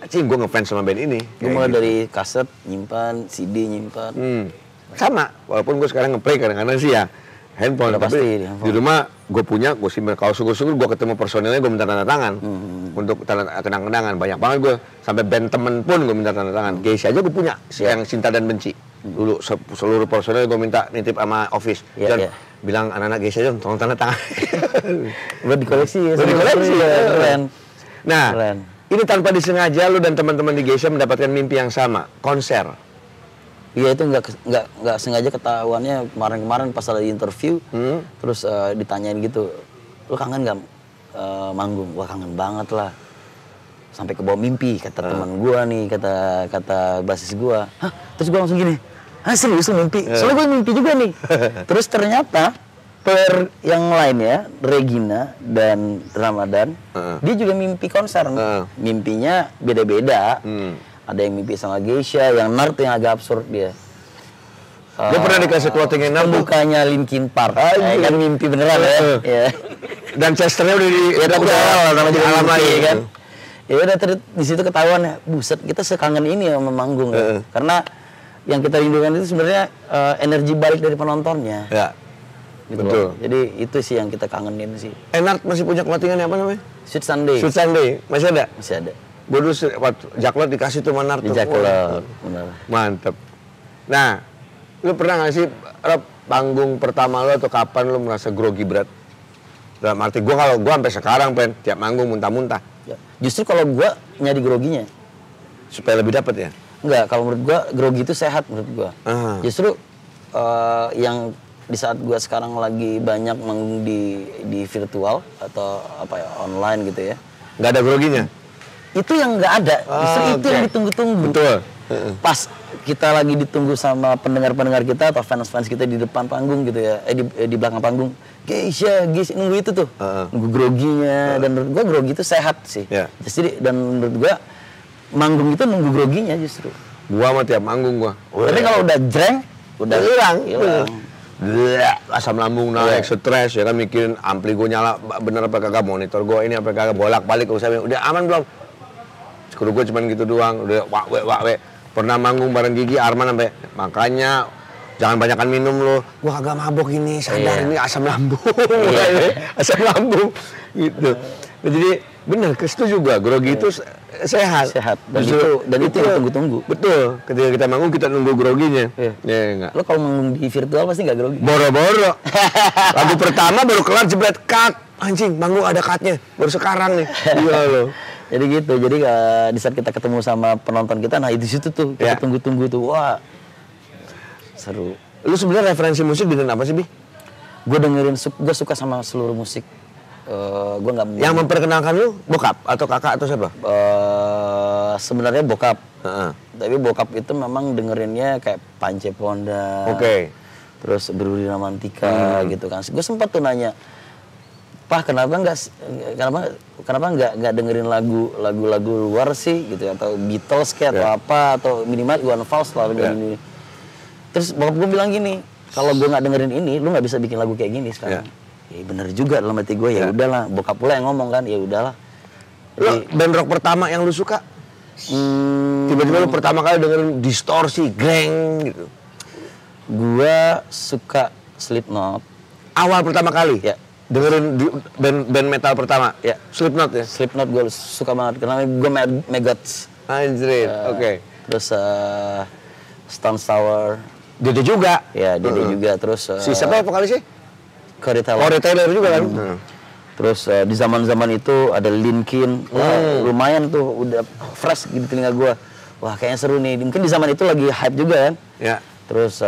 gue ngefans sama band ini.
Gue mulai dari kaset nyimpan, CD nyimpan.
Sama, walaupun gue sekarang ngeplay kadang-kadang sih ya handphone. Tapi pasti, di rumah gue punya, gue simpan. Kalau syukur-syukur gue ketemu personilnya, gue minta tanda tangan untuk kenang-kenangan. Banyak banget gue, sampai band temen pun gue minta tanda tangan. Geisha aja gue punya, yang Cinta dan Benci. Dulu seluruh personil gue minta nitip sama office. Bilang anak-anak Geisha aja tolong tanda tangan.
Buat dikoleksi ya.
Keren. Nah, ini tanpa disengaja lu dan teman-teman di Geisha mendapatkan mimpi yang sama, konser.
Iya, itu nggak sengaja ketahuannya kemarin pas lagi interview, terus ditanyain gitu, lu kangen nggak manggung? Wah kangen banget lah. Sampai ke bawah mimpi kata teman gua nih, kata basis gua. Hah? Terus gua langsung gini, serius lu mimpi? Soalnya gue mimpi juga nih. Terus ternyata per yang lain ya, Regina dan Ramadan, dia juga mimpi konser. Mimpinya beda-beda. Ada yang mimpi sama Geisha, yang Nard yang agak absurd dia.
Gue pernah dikasih clothing yang Nard,
bukanya Linkin Park. Kan mimpi beneran ya.
Dan Chesternya udah di alam lagi kan.
Ya udah di situ ketahuan ya, buset kita sekangen ini ya memanggung. Karena yang kita rindukan itu sebenarnya energi balik dari penontonnya.
Ya.
Gitu betul. Loh. Jadi itu sih yang kita kangenin sih.
Nard masih punya clothingan apa namanya?
Sweet Sunday.
Sweet Sunday masih ada?
Masih ada.
Gue dulu Jaklot dikasih tuh Nard tuh.
Jaklot, benar.
Mantep. Nah, lu pernah nggak sih panggung pertama lu atau kapan lu merasa grogi berat? Dalam arti gue kalau gue sampai sekarang tiap manggung muntah-muntah.
Ya. Justru kalau gue nyari groginya
supaya lebih dapat ya.
Enggak, kalau menurut gue grogi itu sehat menurut gue. Justru yang di saat gue sekarang lagi banyak manggung di virtual atau apa ya online gitu ya.
Nggak ada groginya?
Itu yang nggak ada. Justru itu yang ditunggu-tunggu.
Betul.
Pas kita lagi ditunggu sama pendengar-pendengar kita atau fans-fans kita di depan panggung gitu ya, di belakang panggung. Geisha, nunggu itu tuh, nunggu groginya. Dan menurut gua grogi itu sehat sih. Jadi dan menurut gua manggung itu nunggu groginya justru.
Gua mah tiap manggung gua.
Tapi kalau udah jreng, udah hilang.
Asam lambung naik, stres ya kan, mikirin ampli gua nyala bener apa kagak, monitor gua ini apa kagak, bolak-balik usaha udah aman belum? Kudu gua cuman gitu doang, udah wak. Pernah manggung bareng Gigi Arman sampai makanya jangan banyakan minum lo. Gua kagak mabok ini, sadar ini asam lambung. Asam lambung gitu. Nah, jadi bener, setuju juga grogi itu sehat.
Dan itu yang tunggu-tunggu.
Betul. Ketika kita manggung kita nunggu groginya. Enggak.
Lo kalau manggung di virtual pasti nggak grogi.
Boro-boro. Lagu pertama baru kelar jebret cut. Anjing, manggung ada cutnya. Baru sekarang nih. Iya lo.
Jadi gitu. Jadi di saat kita ketemu sama penonton kita, nah di situ tuh kita tunggu-tunggu tuh. Wah. Seru.
Lu sebenarnya referensi musik dengan apa sih, Bi?
Gue suka sama seluruh musik. Gue nggak.
Yang memperkenalkan lu bokap atau kakak atau siapa?
sebenarnya bokap. Tapi bokap itu memang dengerinnya kayak Pance Ponda. Terus Brudi Ramantika gitu kan. Gue sempat tuh nanya, "Pak, kenapa nggak dengerin lagu luar sih gitu, atau Beatles kayak atau apa, atau minimal Iwan Fals lah ini." Terus bokap gue bilang gini, "Kalau gue nggak dengerin ini, lu nggak bisa bikin lagu kayak gini sekarang." Ya bener juga dalam hati gue, ya udahlah. Bokap pula yang ngomong kan, ya udahlah.
Lo band rock pertama yang lu suka? Tiba-tiba lu pertama kali dengerin distorsi, Glenn gitu.
Gua suka Slipknot.
Awal pertama kali?
Ya.
Dengerin band metal pertama?
Ya.
Slipknot ya?
Slipknot gue suka banget, karena gue Maggots.
Anjir, oke.
Terus Stone Sour.
Dede juga?
Ya, Dede juga. Terus
si siapa ya vokalisnya?
Corey
Taylor juga kan?
Terus di zaman-zaman itu ada Linkin. Lumayan tuh, udah fresh di telinga gue. Wah, kayaknya seru nih. Mungkin di zaman itu lagi hype juga kan?
Ya.
Terus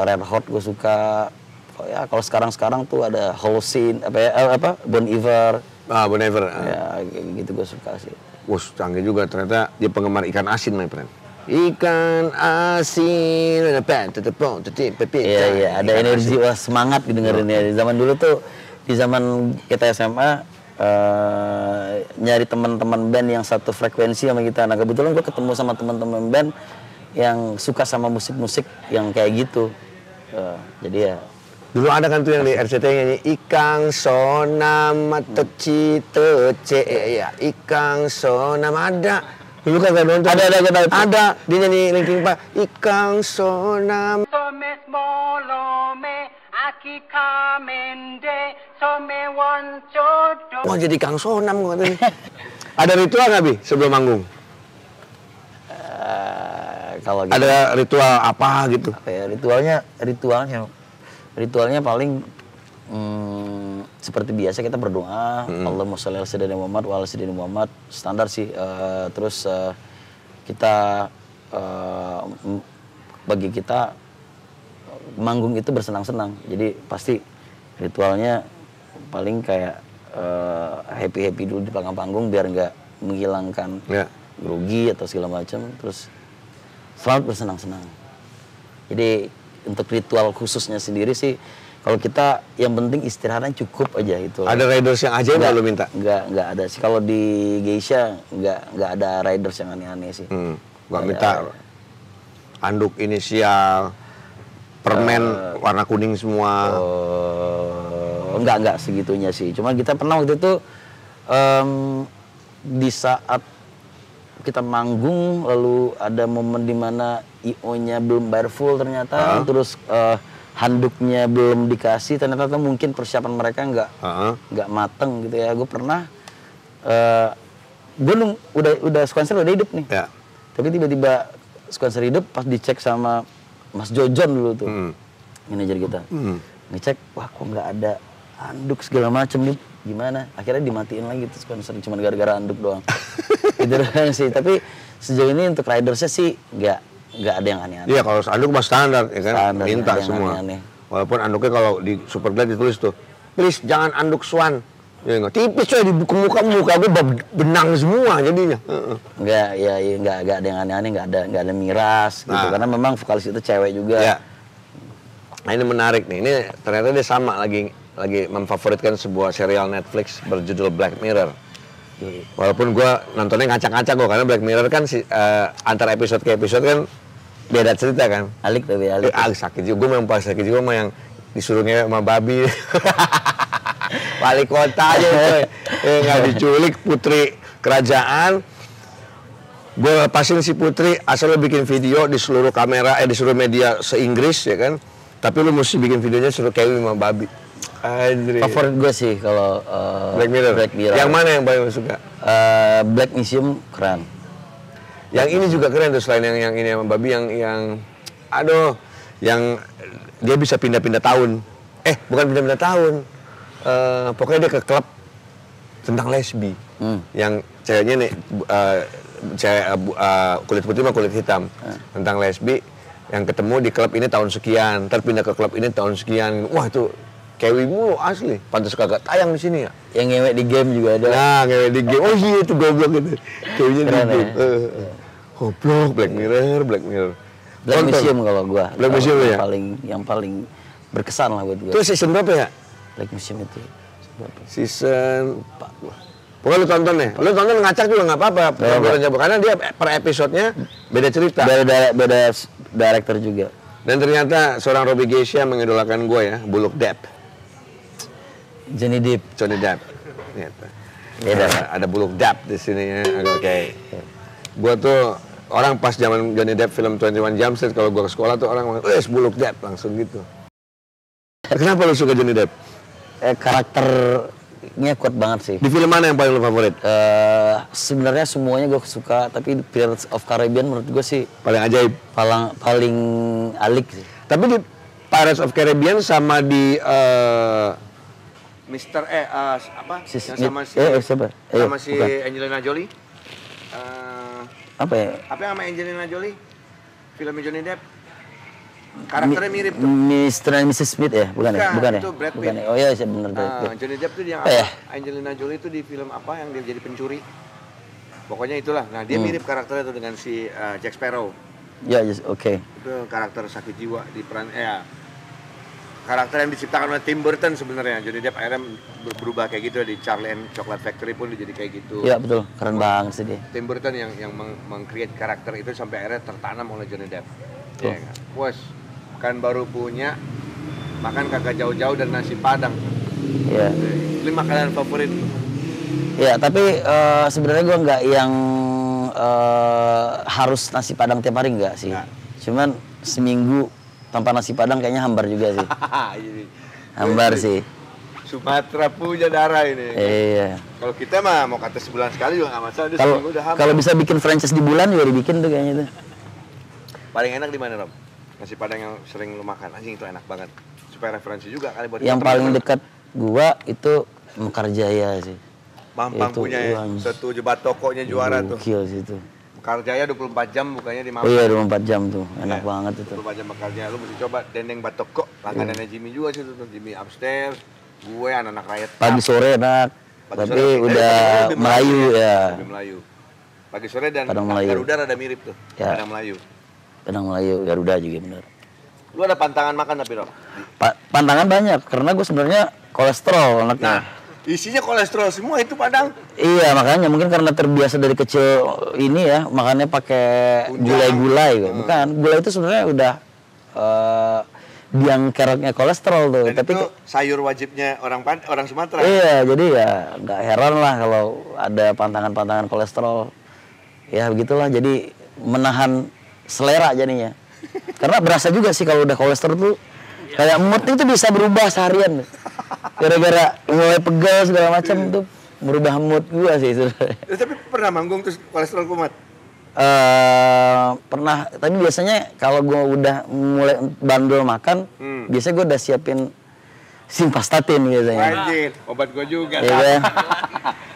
Red Hot gue suka. Ya kalau sekarang tuh ada Holocene, Bon Iver.
Bon Iver.
Ya gitu gue suka sih.
Wah, canggih juga, ternyata dia penggemar ikan asin, my friend. Ikan asin,
iya, ada energi, wah semangat didengerinnya. Di zaman dulu tuh, di zaman kita SMA, nyari teman-teman band yang satu frekuensi sama kita. Nah kebetulan gue ketemu sama teman-teman band yang suka sama musik-musik yang kayak gitu. Jadi ya.
Dulu ada kan tuh yang di RCTI nyanyi Ikang Sonam Tecite ya, Ikang Sonam ada. Dulu kan gak nonton. Ada. Dia nyanyi Linkin Park. Ikang Sonam. Wah, jadi Kang Sonam katanya. Ada ritual nggak, Bi, sebelum manggung?
Kalau gitu,
ada ritual apa gitu?
Apa ya, ritualnya paling seperti biasa kita berdoa, Allahumma sholli ala sayyidina Muhammad wa ala sayyidina Muhammad, standar sih. Terus kita bagi kita manggung itu bersenang-senang. Jadi pasti ritualnya paling kayak happy dulu di panggung biar nggak menghilangkan grogi atau segala macam. Terus selamat bersenang-senang. Jadi untuk ritual khususnya sendiri sih, kalau kita yang penting istirahatnya cukup aja itu.
Ada riders yang ajaib nggak lo minta?
Nggak ada sih. Kalau di Geisha nggak ada riders yang aneh-aneh sih.
Nggak minta anduk inisial, permen warna kuning semua.
Enggak segitunya sih. Cuma kita pernah waktu itu di saat kita manggung, lalu ada momen dimana IO-nya belum bayar full ternyata, terus handuknya belum dikasih, ternyata mungkin persiapan mereka nggak mateng gitu ya. Gue pernah, gue udah sequencer udah hidup nih, tapi tiba-tiba sequencer hidup pas dicek sama Mas Jojon dulu tuh, manajer kita, ngecek, wah kok nggak ada handuk segala macem nih, gimana? Akhirnya dimatiin lagi tuh sequencer, cuma gara-gara handuk doang. Gitu doang sih. Tapi sejauh ini untuk ridersnya sih nggak ada yang aneh-aneh.
Iya, kalau handuk mah standar ya kan, standar, minta semua.
Aneh-aneh.
Walaupun handuknya kalau di Superglad ditulis tuh, please jangan handuk swan. Ya nggak, tipis coy, di muka gue benang semua jadinya.
Nggak ada yang aneh-aneh, nggak ada miras gitu. Karena memang vokalis itu cewek juga.
Ya. Nah ini menarik nih, ini ternyata dia sama lagi memfavoritkan sebuah serial Netflix berjudul Black Mirror. Walaupun gue nontonnya ngacak-ngacak gue, karena Black Mirror kan antara episode ke episode kan beda cerita kan.
Alik.
Sakit juga, gue memang pas sakit juga sama yang disuruh ngewe sama babi. Wali kota aja coy. Nggak diculik putri kerajaan. Gue lepasin si putri, asal lo bikin video di seluruh kamera, di seluruh media se-Inggris ya kan. Tapi lo mesti bikin videonya suruh kewe sama babi. Andri.
Favorit gue sih kalau
Black Mirror. Yang mana yang paling lo suka?
Black Museum keren.
Yang ini juga keren tuh, selain yang ini sama babi, yang dia bisa pindah-pindah tahun. Bukan pindah-pindah tahun. Pokoknya dia ke klub tentang lesbi. Yang ceweknya nih cewek kulit putih sama kulit hitam. Tentang lesbi yang ketemu di klub ini tahun sekian, ntar pindah ke klub ini tahun sekian. Wah itu Kewi mulu asli. Pantas kagak tayang di sini ya.
Yang ngewek di game juga ada.
Nah, ngewek di game. Oh iya itu goblok itu. Kewinya di game. Goblok, Black Mirror.
Black Museum kalau gua.
Black Museum ya?
Yang paling berkesan lah buat gua.
Itu season berapa ya?
Black Museum itu.
Season 4. Pokoknya lu tonton ya. Lu tonton ngacak juga nggak apa-apa. Karena dia per episodenya beda cerita.
Beda director juga.
Dan ternyata seorang Robbie Geisha mengidolakan gua ya, Bullock Depp.
Johnny Depp.
Ada Bullock Depp di sini ya. Oke. Gua tuh orang pas zaman Johnny Depp film 21 Jump Street, kalau gua ke sekolah tuh orang ngomong, Bullock Depp langsung gitu. Kenapa lu suka Johnny Depp?
Karakternya kuat banget sih.
Di film mana yang paling lu favorit?
Sebenarnya semuanya gue suka, tapi Pirates of Caribbean menurut gue sih
paling ajaib,
paling alik sih.
Tapi di Pirates of Caribbean sama di sama si Angelina Jolie.
Apa ya?
Apa yang sama Angelina Jolie? Filmnya Johnny Depp. Karakternya mirip tuh.
Mr. and Mrs. Smith ya? Bukan ya?
Itu Brad Pitt.
Oh iya, benar.
Johnny Depp tuh yang apa? Angelina Jolie itu di film apa yang dia jadi pencuri. Pokoknya itulah. Nah, dia mirip karakternya tuh dengan si Jack Sparrow.
Ya, oke.
Itu karakter sakit jiwa di peran karakter yang diciptakan oleh Tim Burton sebenarnya. Johnny Depp akhirnya berubah kayak gitu di Charlie and Chocolate Factory pun dia jadi kayak gitu.
Iya, betul. Keren banget sih dia.
Tim Burton yang meng-create karakter itu sampai akhirnya tertanam oleh Johnny Depp. Iya kan? Bos, kan baru punya makan kagak jauh-jauh dan nasi padang.
Iya.
Ini makanan favorit.
Iya, tapi sebenarnya gue nggak yang harus nasi padang tiap hari nggak sih. Cuman seminggu tanpa nasi padang kayaknya hambar juga sih. Hambar sih.
Sumatera punya darah ini.
Iya.
Kalau kita mah mau kata sebulan sekali juga nggak masalah.
Kalau bisa bikin franchise di bulan juga dibikin tuh kayaknya tuh.
Paling enak di mana, Rob? Nasi padang yang sering lu makan, anjing itu enak banget. Supaya referensi juga kali buat
yang paling dekat gua itu Mekarjaya sih.
Mampang itu, punya ya, satu jebat tokonya juara tuh.
Gokil sih itu.
Mekarjaya 24 jam bukannya di Mampang.
Oh iya 24 jam tuh, enak banget itu.
24 jam Mekarjaya, lu mesti coba Dendeng Batoko. Langganannya Jimmy juga sih tuh, Jimmy upstairs. Gue anak-anak rakyat.
Pagi sore enak, tapi udah Melayu ya.
Lebih Melayu. Pagi sore dan
Garuda
rada mirip tuh,
ya.
Padang Melayu.
Padang Melayu, Garuda juga bener.
Lu ada pantangan makan tapi, Rob?
Pantangan banyak, karena gue sebenarnya kolesterol anaknya.
Nah, isinya kolesterol semua itu Padang.
Iya, makanya mungkin karena terbiasa dari kecil ini ya, makannya pakai gulai-gulai. Bukan, gulai itu sebenarnya udah biang keroknya kolesterol tuh.
Dan tapi itu sayur wajibnya orang Sumatera.
Iya, jadi ya nggak heran lah kalau ada pantangan-pantangan kolesterol. Ya begitulah, jadi menahan selera jadinya. Karena berasa juga sih kalau udah kolesterol tuh kayak mood itu bisa berubah seharian. Gara-gara mulai pegal segala macam tuh merubah mood gua sih sebenarnya.
Tapi pernah manggung terus kolesterol kumat?
Pernah, tapi biasanya kalau gua udah mulai bandel makan, biasanya gua udah siapin simvastatin biasanya.
Anjir, obat gua juga.
Iya.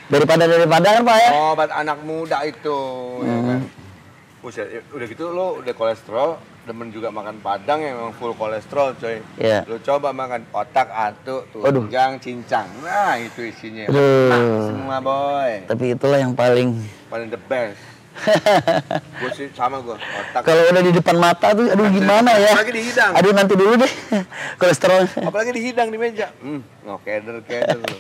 Daripada kan Pak ya?
Obat anak muda itu. Ya kan? Buset, udah gitu lo udah kolesterol, demen juga makan Padang yang memang full kolesterol coy.
Yeah.
Lo coba makan otak, atu, tunjang, cincang. Nah itu isinya. Semua boy.
Tapi itulah yang paling
the best. Gue sih sama gue, otak.
Kalau udah di depan mata tuh, aduh gimana ya?
Apalagi di hidang.
Aduh nanti dulu deh, kolesterol.
Apalagi di hidang di meja. Keder lo.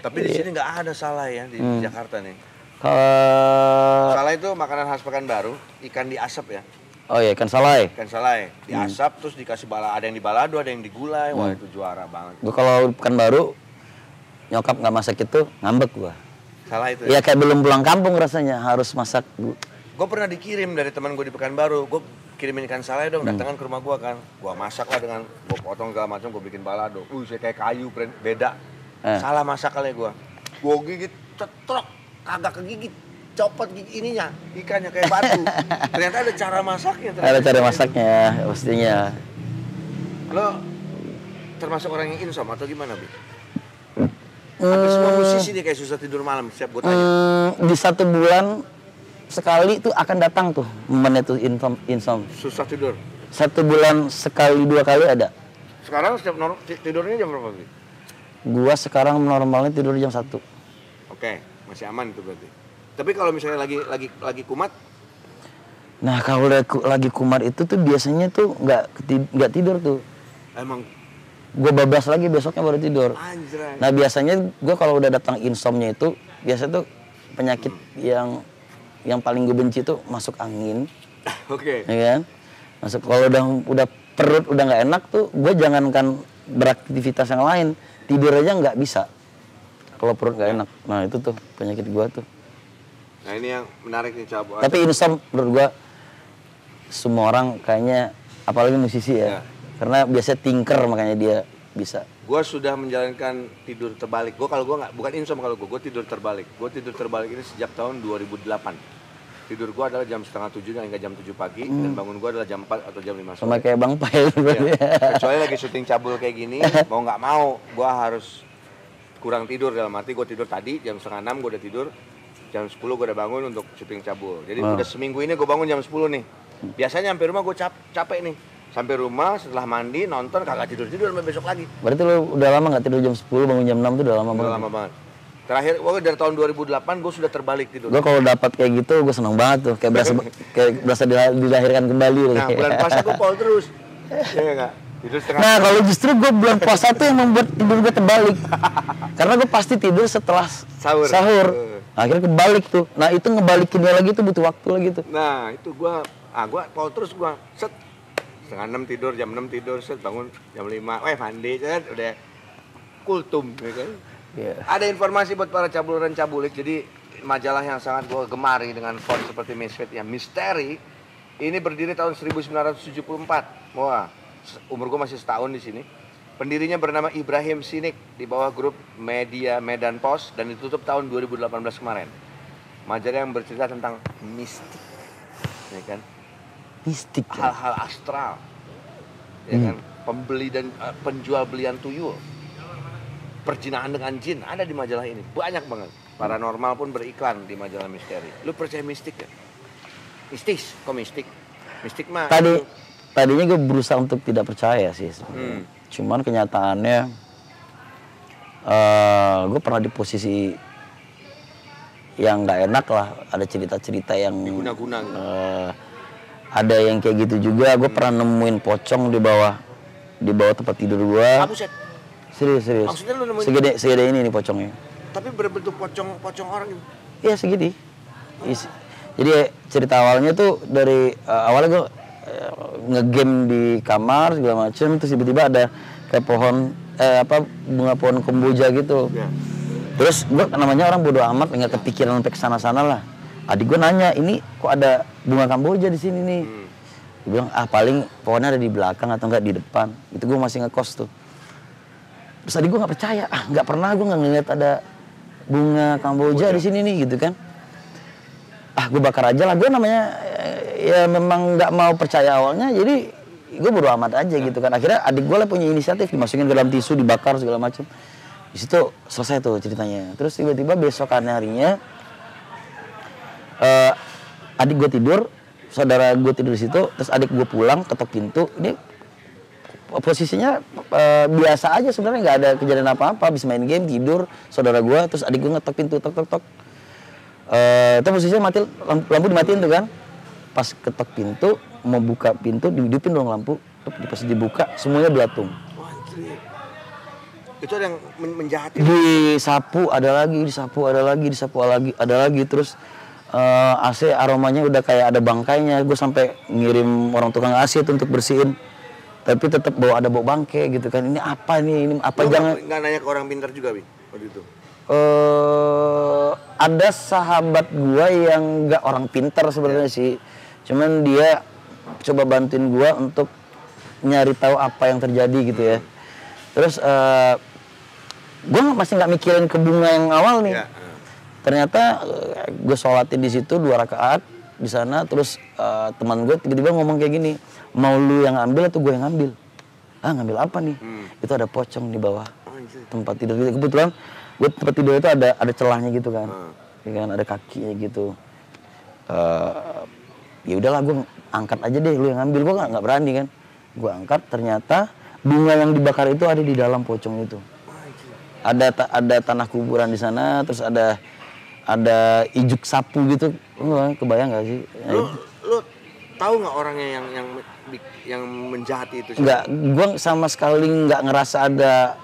Tapi di sini nggak ada salah ya di Jakarta nih. Salai itu makanan khas Pekanbaru, ikan diasap ya.
Oh iya, ikan salai.
Ikan salai, diasap terus dikasih ada yang di balado, ada yang digulai. Wah, itu juara banget.
Gua kalau Pekanbaru nyokap nggak masak itu ngambek gua.
Salah itu.
Ya kayak belum pulang kampung rasanya, harus masak.
Gue pernah dikirim dari teman gue di Pekanbaru, gue kirimin ikan salai dong, datangan ke rumah gua kan. Gua masak lah dengan gua potong segala macam, gua bikin balado. Saya kayak kayu beda. Salah masak kali gua. Gua gigit cetrok. Kagak kegigit, copot gigi ininya, ikannya kayak batu. Ternyata ada cara masaknya.
Ada cara masaknya, pastinya.
Lo termasuk orang yang insom atau gimana, Bi? Hampir semua musisi dia kayak susah tidur malam, siap gue tanya.
Di 1 bulan sekali tuh akan datang tuh momennya tuh insom.
Susah tidur?
1 bulan sekali 2 kali ada.
Sekarang setiap tidurnya jam berapa, Bi?
Gua sekarang normalnya tidur jam 1.
Oke, masih aman itu berarti. Tapi kalau misalnya lagi kumat?
Nah, kalau lagi kumat itu tuh biasanya tuh nggak tidur tuh.
Emang
Gue bablas lagi besoknya baru tidur.
anjray.
Nah, biasanya gue kalau udah datang insomnia itu biasanya tuh penyakit yang paling gue benci tuh masuk angin.
Oke.
Ya kan? Masuk kalau udah perut udah nggak enak tuh, gue jangankan beraktivitas yang lain, tidur aja nggak bisa. Kalau perut nggak enak. Nah, itu tuh penyakit gue tuh.
Nah, ini yang menarik nih, Cabo.
Tapi insomnia menurut gue semua orang kayaknya, apalagi musisi ya. Karena biasanya tinker makanya dia bisa.
Gue sudah menjalankan tidur terbalik. Gue bukan insomnia kalau gue tidur terbalik. Gue tidur terbalik ini sejak tahun 2008. Tidur gue adalah jam 6:30 hingga jam 7 pagi dan bangun gue adalah jam 4 atau jam 5 sore.
Sama kayak Bang Pai.
Ya. Kecuali lagi syuting cabul kayak gini, mau nggak mau gue harus kurang tidur, dalam arti gue tidur tadi jam 5:30 gue udah tidur, jam 10 gue udah bangun untuk syuting cabul. Jadi udah seminggu ini gue bangun jam 10 nih. Biasanya sampai rumah gue capek nih. Sampai rumah setelah mandi nonton kagak tidur sampai besok lagi.
Berarti lu udah lama nggak tidur jam 10 bangun jam 6 tuh udah lama banget.
Udah lama banget. Terakhir gue dari tahun 2008 gue sudah terbalik tidur.
Gue kalau dapat kayak gitu gue seneng banget tuh, kayak berasa dilahirkan kembali.
Nah, bulan puasa gue pol terus. Iya enggak? Tidur setengah.
Nah, kalau justru gue bulan puasa tuh yang membuat tidur gue terbalik. Karena gue pasti tidur setelah sahur. Akhirnya kebalik tuh. Nah, itu ngebalikinnya lagi tuh butuh waktu lagi tuh.
Nah, itu gue pol terus gue set. 5:30 tidur, jam 6 tidur, set bangun jam 5, mandi, set udah kultum, ya kan? Yeah. Ada informasi buat para cabul dan cabulik, jadi majalah yang sangat gue gemari dengan font seperti Misfit yang misteri, ini berdiri tahun 1974. Wah, umur gue masih setahun di sini. Pendirinya bernama Ibrahim Sinik di bawah grup media Medan Post dan ditutup tahun 2018 kemarin. Majalah yang bercerita tentang mistik, ya kan?
Mistik,
hal-hal astral, ya kan, pembeli dan penjual belian tuyul, perjinaan dengan jin ada di majalah ini, banyak banget. Paranormal pun beriklan di majalah misteri. Lu percaya mistik ya? Mistis, kok mistik? Mistik mah.
Tadinya gue berusaha untuk tidak percaya sih. Cuman kenyataannya, gue pernah di posisi yang nggak enak lah. Ada cerita-cerita yang
diguna-guna gitu.
Ada yang kayak gitu juga. Gue pernah nemuin pocong di bawah tempat tidur gue. Serius.
Maksudnya lu nemuin
segede ini nih pocongnya.
Tapi berbentuk pocong orang gitu.
Iya, segini. Jadi cerita awalnya tuh dari awalnya gue ngegame di kamar segala macem, terus tiba-tiba ada kayak pohon bunga pohon komboja gitu. Yeah. Terus gue namanya orang bodo amat, nggak kepikiran sampai kesana-sana lah. Adik gue nanya, ini kok ada bunga kamboja di sini nih? Gue bilang, paling pohonnya ada di belakang atau enggak di depan. Itu gue masih ngekos tuh. Terus adik gue nggak percaya, nggak pernah gue nggak ngeliat ada bunga kamboja di sini nih gitu kan. Gue bakar aja lah, gue namanya ya memang nggak mau percaya awalnya, jadi gue bodo amat aja gitu kan. Akhirnya adik gue lah punya inisiatif, dimasukin ke dalam tisu, dibakar segala macam. Di situ selesai tuh ceritanya. Terus tiba-tiba besokan harinya, adik gue tidur, saudara gue tidur di situ, terus adik gue pulang ketok pintu. Ini posisinya biasa aja sebenarnya, nggak ada kejadian apa-apa, habis main game tidur saudara gue, terus adik gue ngetok pintu, tok. Itu posisinya mati, lampu dimatiin tuh kan. Pas ketok pintu, mau buka pintu, dihidupin dong lampu, pas dibuka semuanya belatung.
Itu ada yang menjahati.
Disapu ada lagi, terus AC aromanya udah kayak ada bangkainya. Gue sampai ngirim orang tukang AC itu untuk bersihin, tapi tetap ada bau bangkai gitu kan. Ini apa nih? Ini apa? Jangan
nggak nanya ke orang pintar juga, Bi, waktu itu.
Ada sahabat gua yang nggak orang pintar sebenarnya sih, cuman dia coba bantuin gua untuk nyari tahu apa yang terjadi gitu ya. Terus gua masih nggak mikirin ke bunga yang awal nih. Ternyata gue sholatin di situ 2 rakaat di sana, terus teman gue tiba-tiba ngomong kayak gini, mau lu yang ambil atau gue yang ngambil? Ngambil apa nih? Itu ada pocong di bawah tempat tidur gitu. Kebetulan gue tempat tidur itu ada celahnya gitu kan, ya kan, ada kakinya gitu. Ya udahlah, gue angkat aja deh, lu yang ngambil. Gue nggak berani kan, gue angkat, ternyata bunga yang dibakar itu ada di dalam pocong itu. Ada tanah kuburan di sana, terus ada ijuk sapu gitu. Kebayang nggak sih?
Lu tahu nggak orangnya yang menjahati itu?
Nggak, gue sama sekali nggak ngerasa ada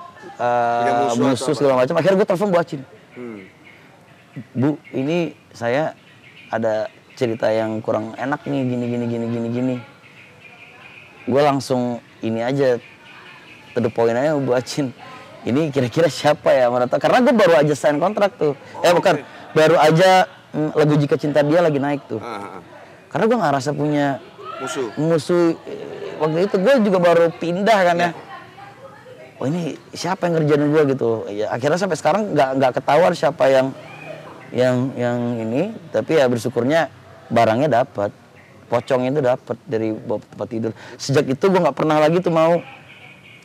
musuh segala macam. Akhirnya gue telepon Bu Acin. Bu, ini saya ada cerita yang kurang enak nih, gini. Gue langsung ini aja, to the point aja Bu Acin. Ini kira-kira siapa ya? Karena gue baru aja sign kontrak tuh. Bukan, baru aja lagu Jika Cinta Dia lagi naik tuh. Karena gue nggak rasa punya musuh waktu itu. Gue juga baru pindah kan ya. Oh ini siapa yang ngerjain gue gitu. Ya akhirnya sampai sekarang nggak ketahuan siapa yang ini. Tapi ya bersyukurnya barangnya dapat. Pocongnya itu dapat dari tempat tidur. Sejak itu gue nggak pernah lagi tuh mau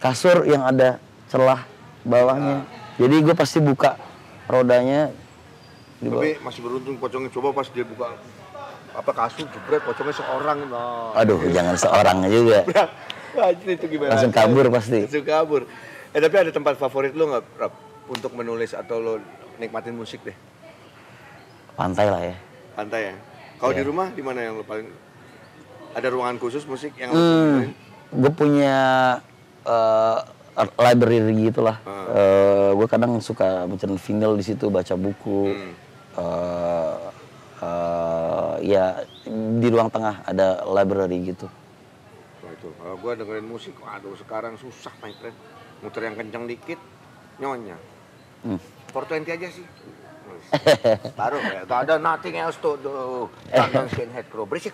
kasur yang ada celah bawahnya. Jadi gue pasti buka rodanya.
Tapi masih beruntung pocongnya, coba pas dia buka kasur jebret pocongnya seorang.
Aduh, jangan seorang juga.
Itu gimana?
Langsung kabur pasti.
Langsung kabur. Tapi ada tempat favorit lo nggak, Rob, untuk menulis atau lo nikmatin musik deh?
Pantai lah ya.
Pantai ya. Kalau di rumah di mana yang lo paling ada ruangan khusus musik yang lo main?
Gue punya library gitulah. Gue kadang suka mencari vinyl di situ, baca buku. Ya di ruang tengah ada library gitu.
Itu kalau gue dengerin musik, waduh sekarang susah my friend. Muter yang kencang dikit, nyonya. 420 aja sih. Baru ya, gak ada nothing else tuh. Yang skinhead crow, berisik.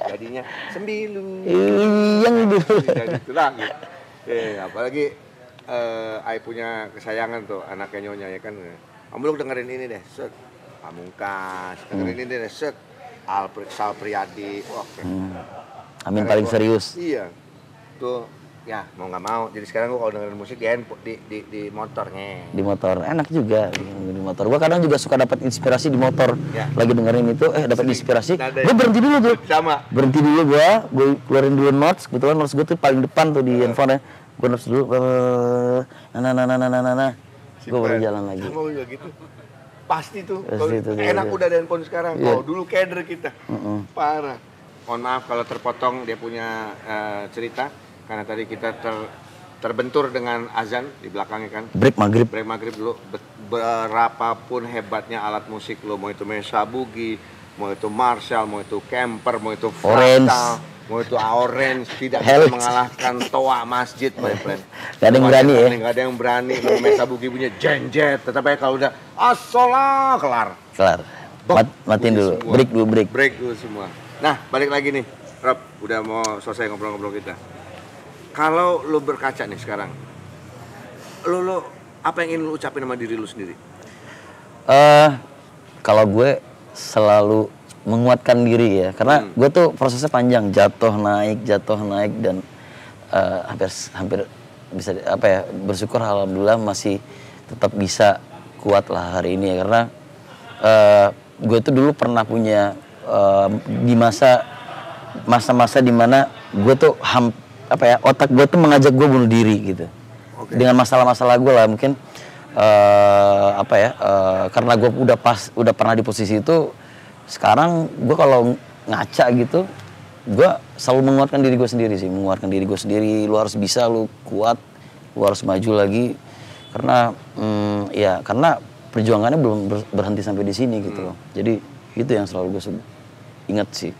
Jadinya sembilu.
Yang dulu.
Jadi itu lagi. Apalagi Ai punya kesayangan tuh anaknya nyonya ya kan. Kamu lu dengerin ini deh, set Pamungkas, dengerin ini deh, set Sal Priadi. Oke.
Amin paling serius.
Iya. Tuh ya mau nggak mau. Jadi sekarang gua kalau dengerin musik di motornya.
Di motor enak juga di motor. Gua kadang juga suka dapat inspirasi di motor. Ya. Lagi dengerin itu dapat inspirasi. Gue berhenti dulu tuh.
Sama.
Berhenti dulu gue keluarin dulu notes. Kebetulan notes gue tuh paling depan tuh di handphone ya. Gue notes dulu. Gue baru jalan lagi.
Sama juga gitu. Pasti tuh. Enak udah ada handphone sekarang. Kalau dulu keder kita. Parah. Mohon maaf kalau terpotong dia punya cerita. Karena tadi kita terbentur dengan azan di belakangnya kan.
Break maghrib
dulu. Berapapun hebatnya alat musik lo, mau itu Mesa Boogie, mau itu Marshall, mau itu Kemper, mau itu Fractal, mau itu Orange, tidak bisa mengalahkan toa masjid, my friend.
Gak ada yang berani ya?
Gak ada yang berani. Kalau Mesa Boogie punya jenjet, tetapi kalau udah asolah kelar.
Matiin dulu.
Semua.
Break
dulu semua. Nah, balik lagi nih, Rob, udah mau selesai ngobrol-ngobrol kita. Kalau lo berkaca nih sekarang, lo apa yang ingin lo ucapin sama diri lo sendiri?
Kalau gue selalu menguatkan diri ya, karena gue tuh prosesnya panjang, jatuh naik dan hampir bisa bersyukur alhamdulillah masih tetap bisa kuat lah hari ini ya, karena gue tuh dulu pernah punya di masa-masa dimana gue tuh otak gue tuh mengajak gue bunuh diri gitu. Dengan masalah-masalah gue lah mungkin karena gue udah pernah di posisi itu. Sekarang gue kalau ngaca gitu, gue selalu menguatkan diri gue sendiri. Lu harus bisa, lu kuat, lu harus maju lagi. Karena karena perjuangannya belum berhenti sampai di sini gitu loh. Jadi itu yang selalu gue ingat sih.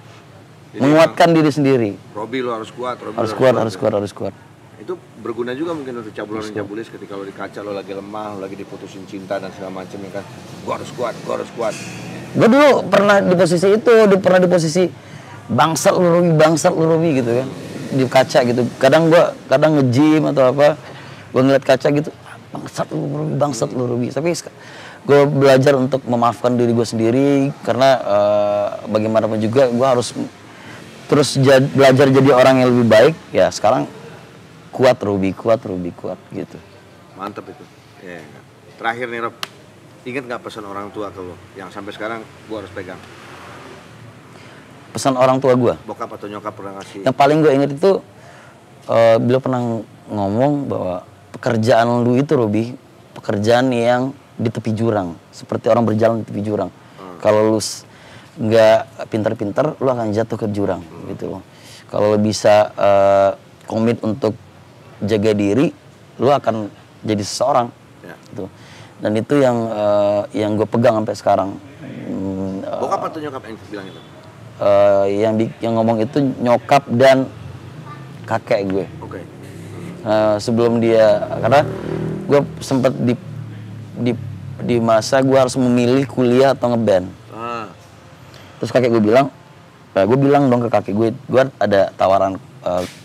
Jadi menguatkan diri sendiri.
Robi lo harus kuat.
Harus kuat.
Itu berguna juga mungkin untuk cabulan cabulis ketika lo di kaca, lo lagi lemah, lo lagi diputusin cinta dan segala macam ya kan. Gue harus kuat.
Gue dulu pernah di posisi itu, pernah di posisi bangsat lu Robi gitu kan. Di kaca gitu. Kadang nge-gym atau apa, gue ngeliat kaca gitu, bangsat lu Robi. Tapi gue belajar untuk memaafkan diri gue sendiri karena bagaimanapun juga gue harus terus belajar jadi orang yang lebih baik. Ya sekarang kuat Robi gitu.
Mantep itu. Yeah. Terakhir nih Rob, ingat nggak pesan orang tua ke lo yang sampai sekarang gue harus pegang?
Pesan orang tua gue?
Bokap atau nyokap pernah ngasih?
Yang paling gue inget itu Beliau pernah ngomong bahwa pekerjaan lu itu, Robi, pekerjaan yang di tepi jurang, seperti orang berjalan di tepi jurang. Kalau lu nggak pintar-pintar, lu akan jatuh ke jurang, gitu loh. Kalau lu bisa komit untuk jaga diri, lu akan jadi seseorang, gitu. Dan itu yang gue pegang sampai sekarang.
Bokap atau nyokap yang bilang itu?
Yang ngomong itu nyokap dan kakek gue.
Oke.
Sebelum dia, karena gue sempat di masa gue harus memilih kuliah atau ngeband. Terus kakek gue bilang dong ke kakek gue ada tawaran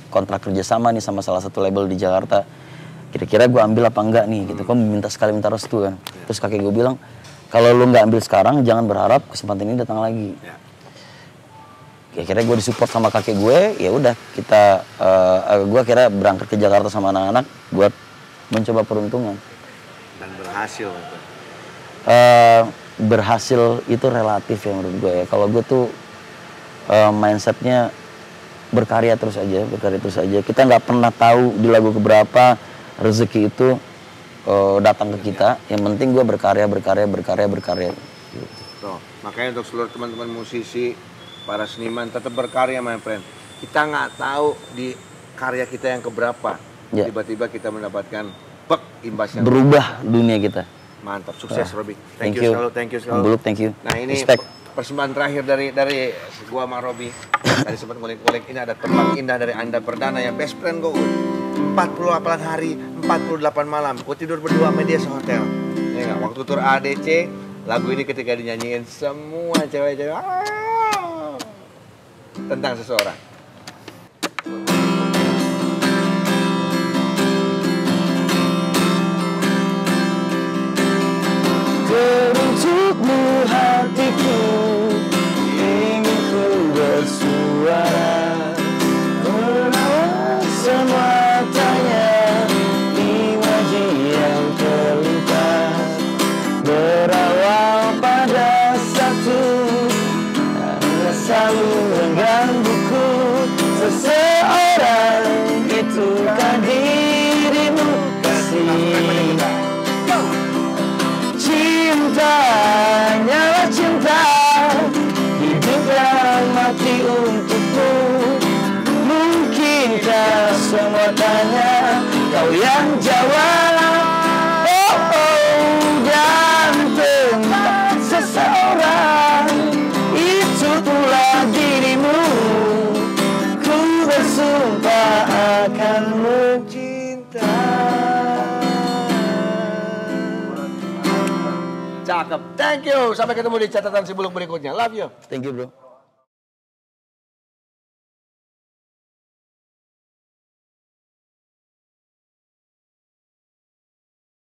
kontrak kerjasama nih sama salah satu label di Jakarta. Kira-kira gue ambil apa enggak nih? Gitu kan minta restu kan. Terus kakek gue bilang, kalau lu nggak ambil sekarang, jangan berharap kesempatan ini datang lagi. Akhirnya gue disupport sama kakek gue, ya udah gue akhirnya berangkat ke Jakarta sama anak-anak buat mencoba peruntungan.
Dan berhasil.
Berhasil itu relatif ya menurut gue ya. Kalau gue tuh mindsetnya berkarya terus aja. Kita nggak pernah tahu di lagu keberapa rezeki itu datang ke kita. Yang penting gue berkarya.
Tuh, makanya untuk seluruh teman-teman musisi, para seniman, tetap berkarya, my friend. Kita nggak tahu di karya kita yang keberapa, tiba-tiba kita mendapatkan imbas yang
berubah dunia kita.
Mantap, sukses Robi.
Thank you selalu. Thank you.
Nah ini
respect.
Persembahan terakhir dari gua sama Robi. Tadi sempat ngulik-ngulik, ini ada tembang indah dari Anda Perdana yang best friend gua. 48 hari, 48 malam. Gua tidur berdua sama dia sehotel. Ya nggak? Waktu tur ADC, lagu ini ketika dinyanyiin semua cewek-cewek tentang seseorang.
Teruntukmu hatiku, ingin ku bersuara, merawat sematanya di wajah yang terlintas, berawal pada satu hanya selalu menggangguku. Seseorang itukah dirimu kasih? Nyala cinta, hidup dan mati untukmu. Mungkinkah semua tanya, kau yang jawab. Dan tentang seseorang, itu pula dirimu. Ku bersumpah akan mencinta.
Cakep. Thank you. Sampai ketemu di catatan si buluk berikutnya. Love you.
Thank you, bro.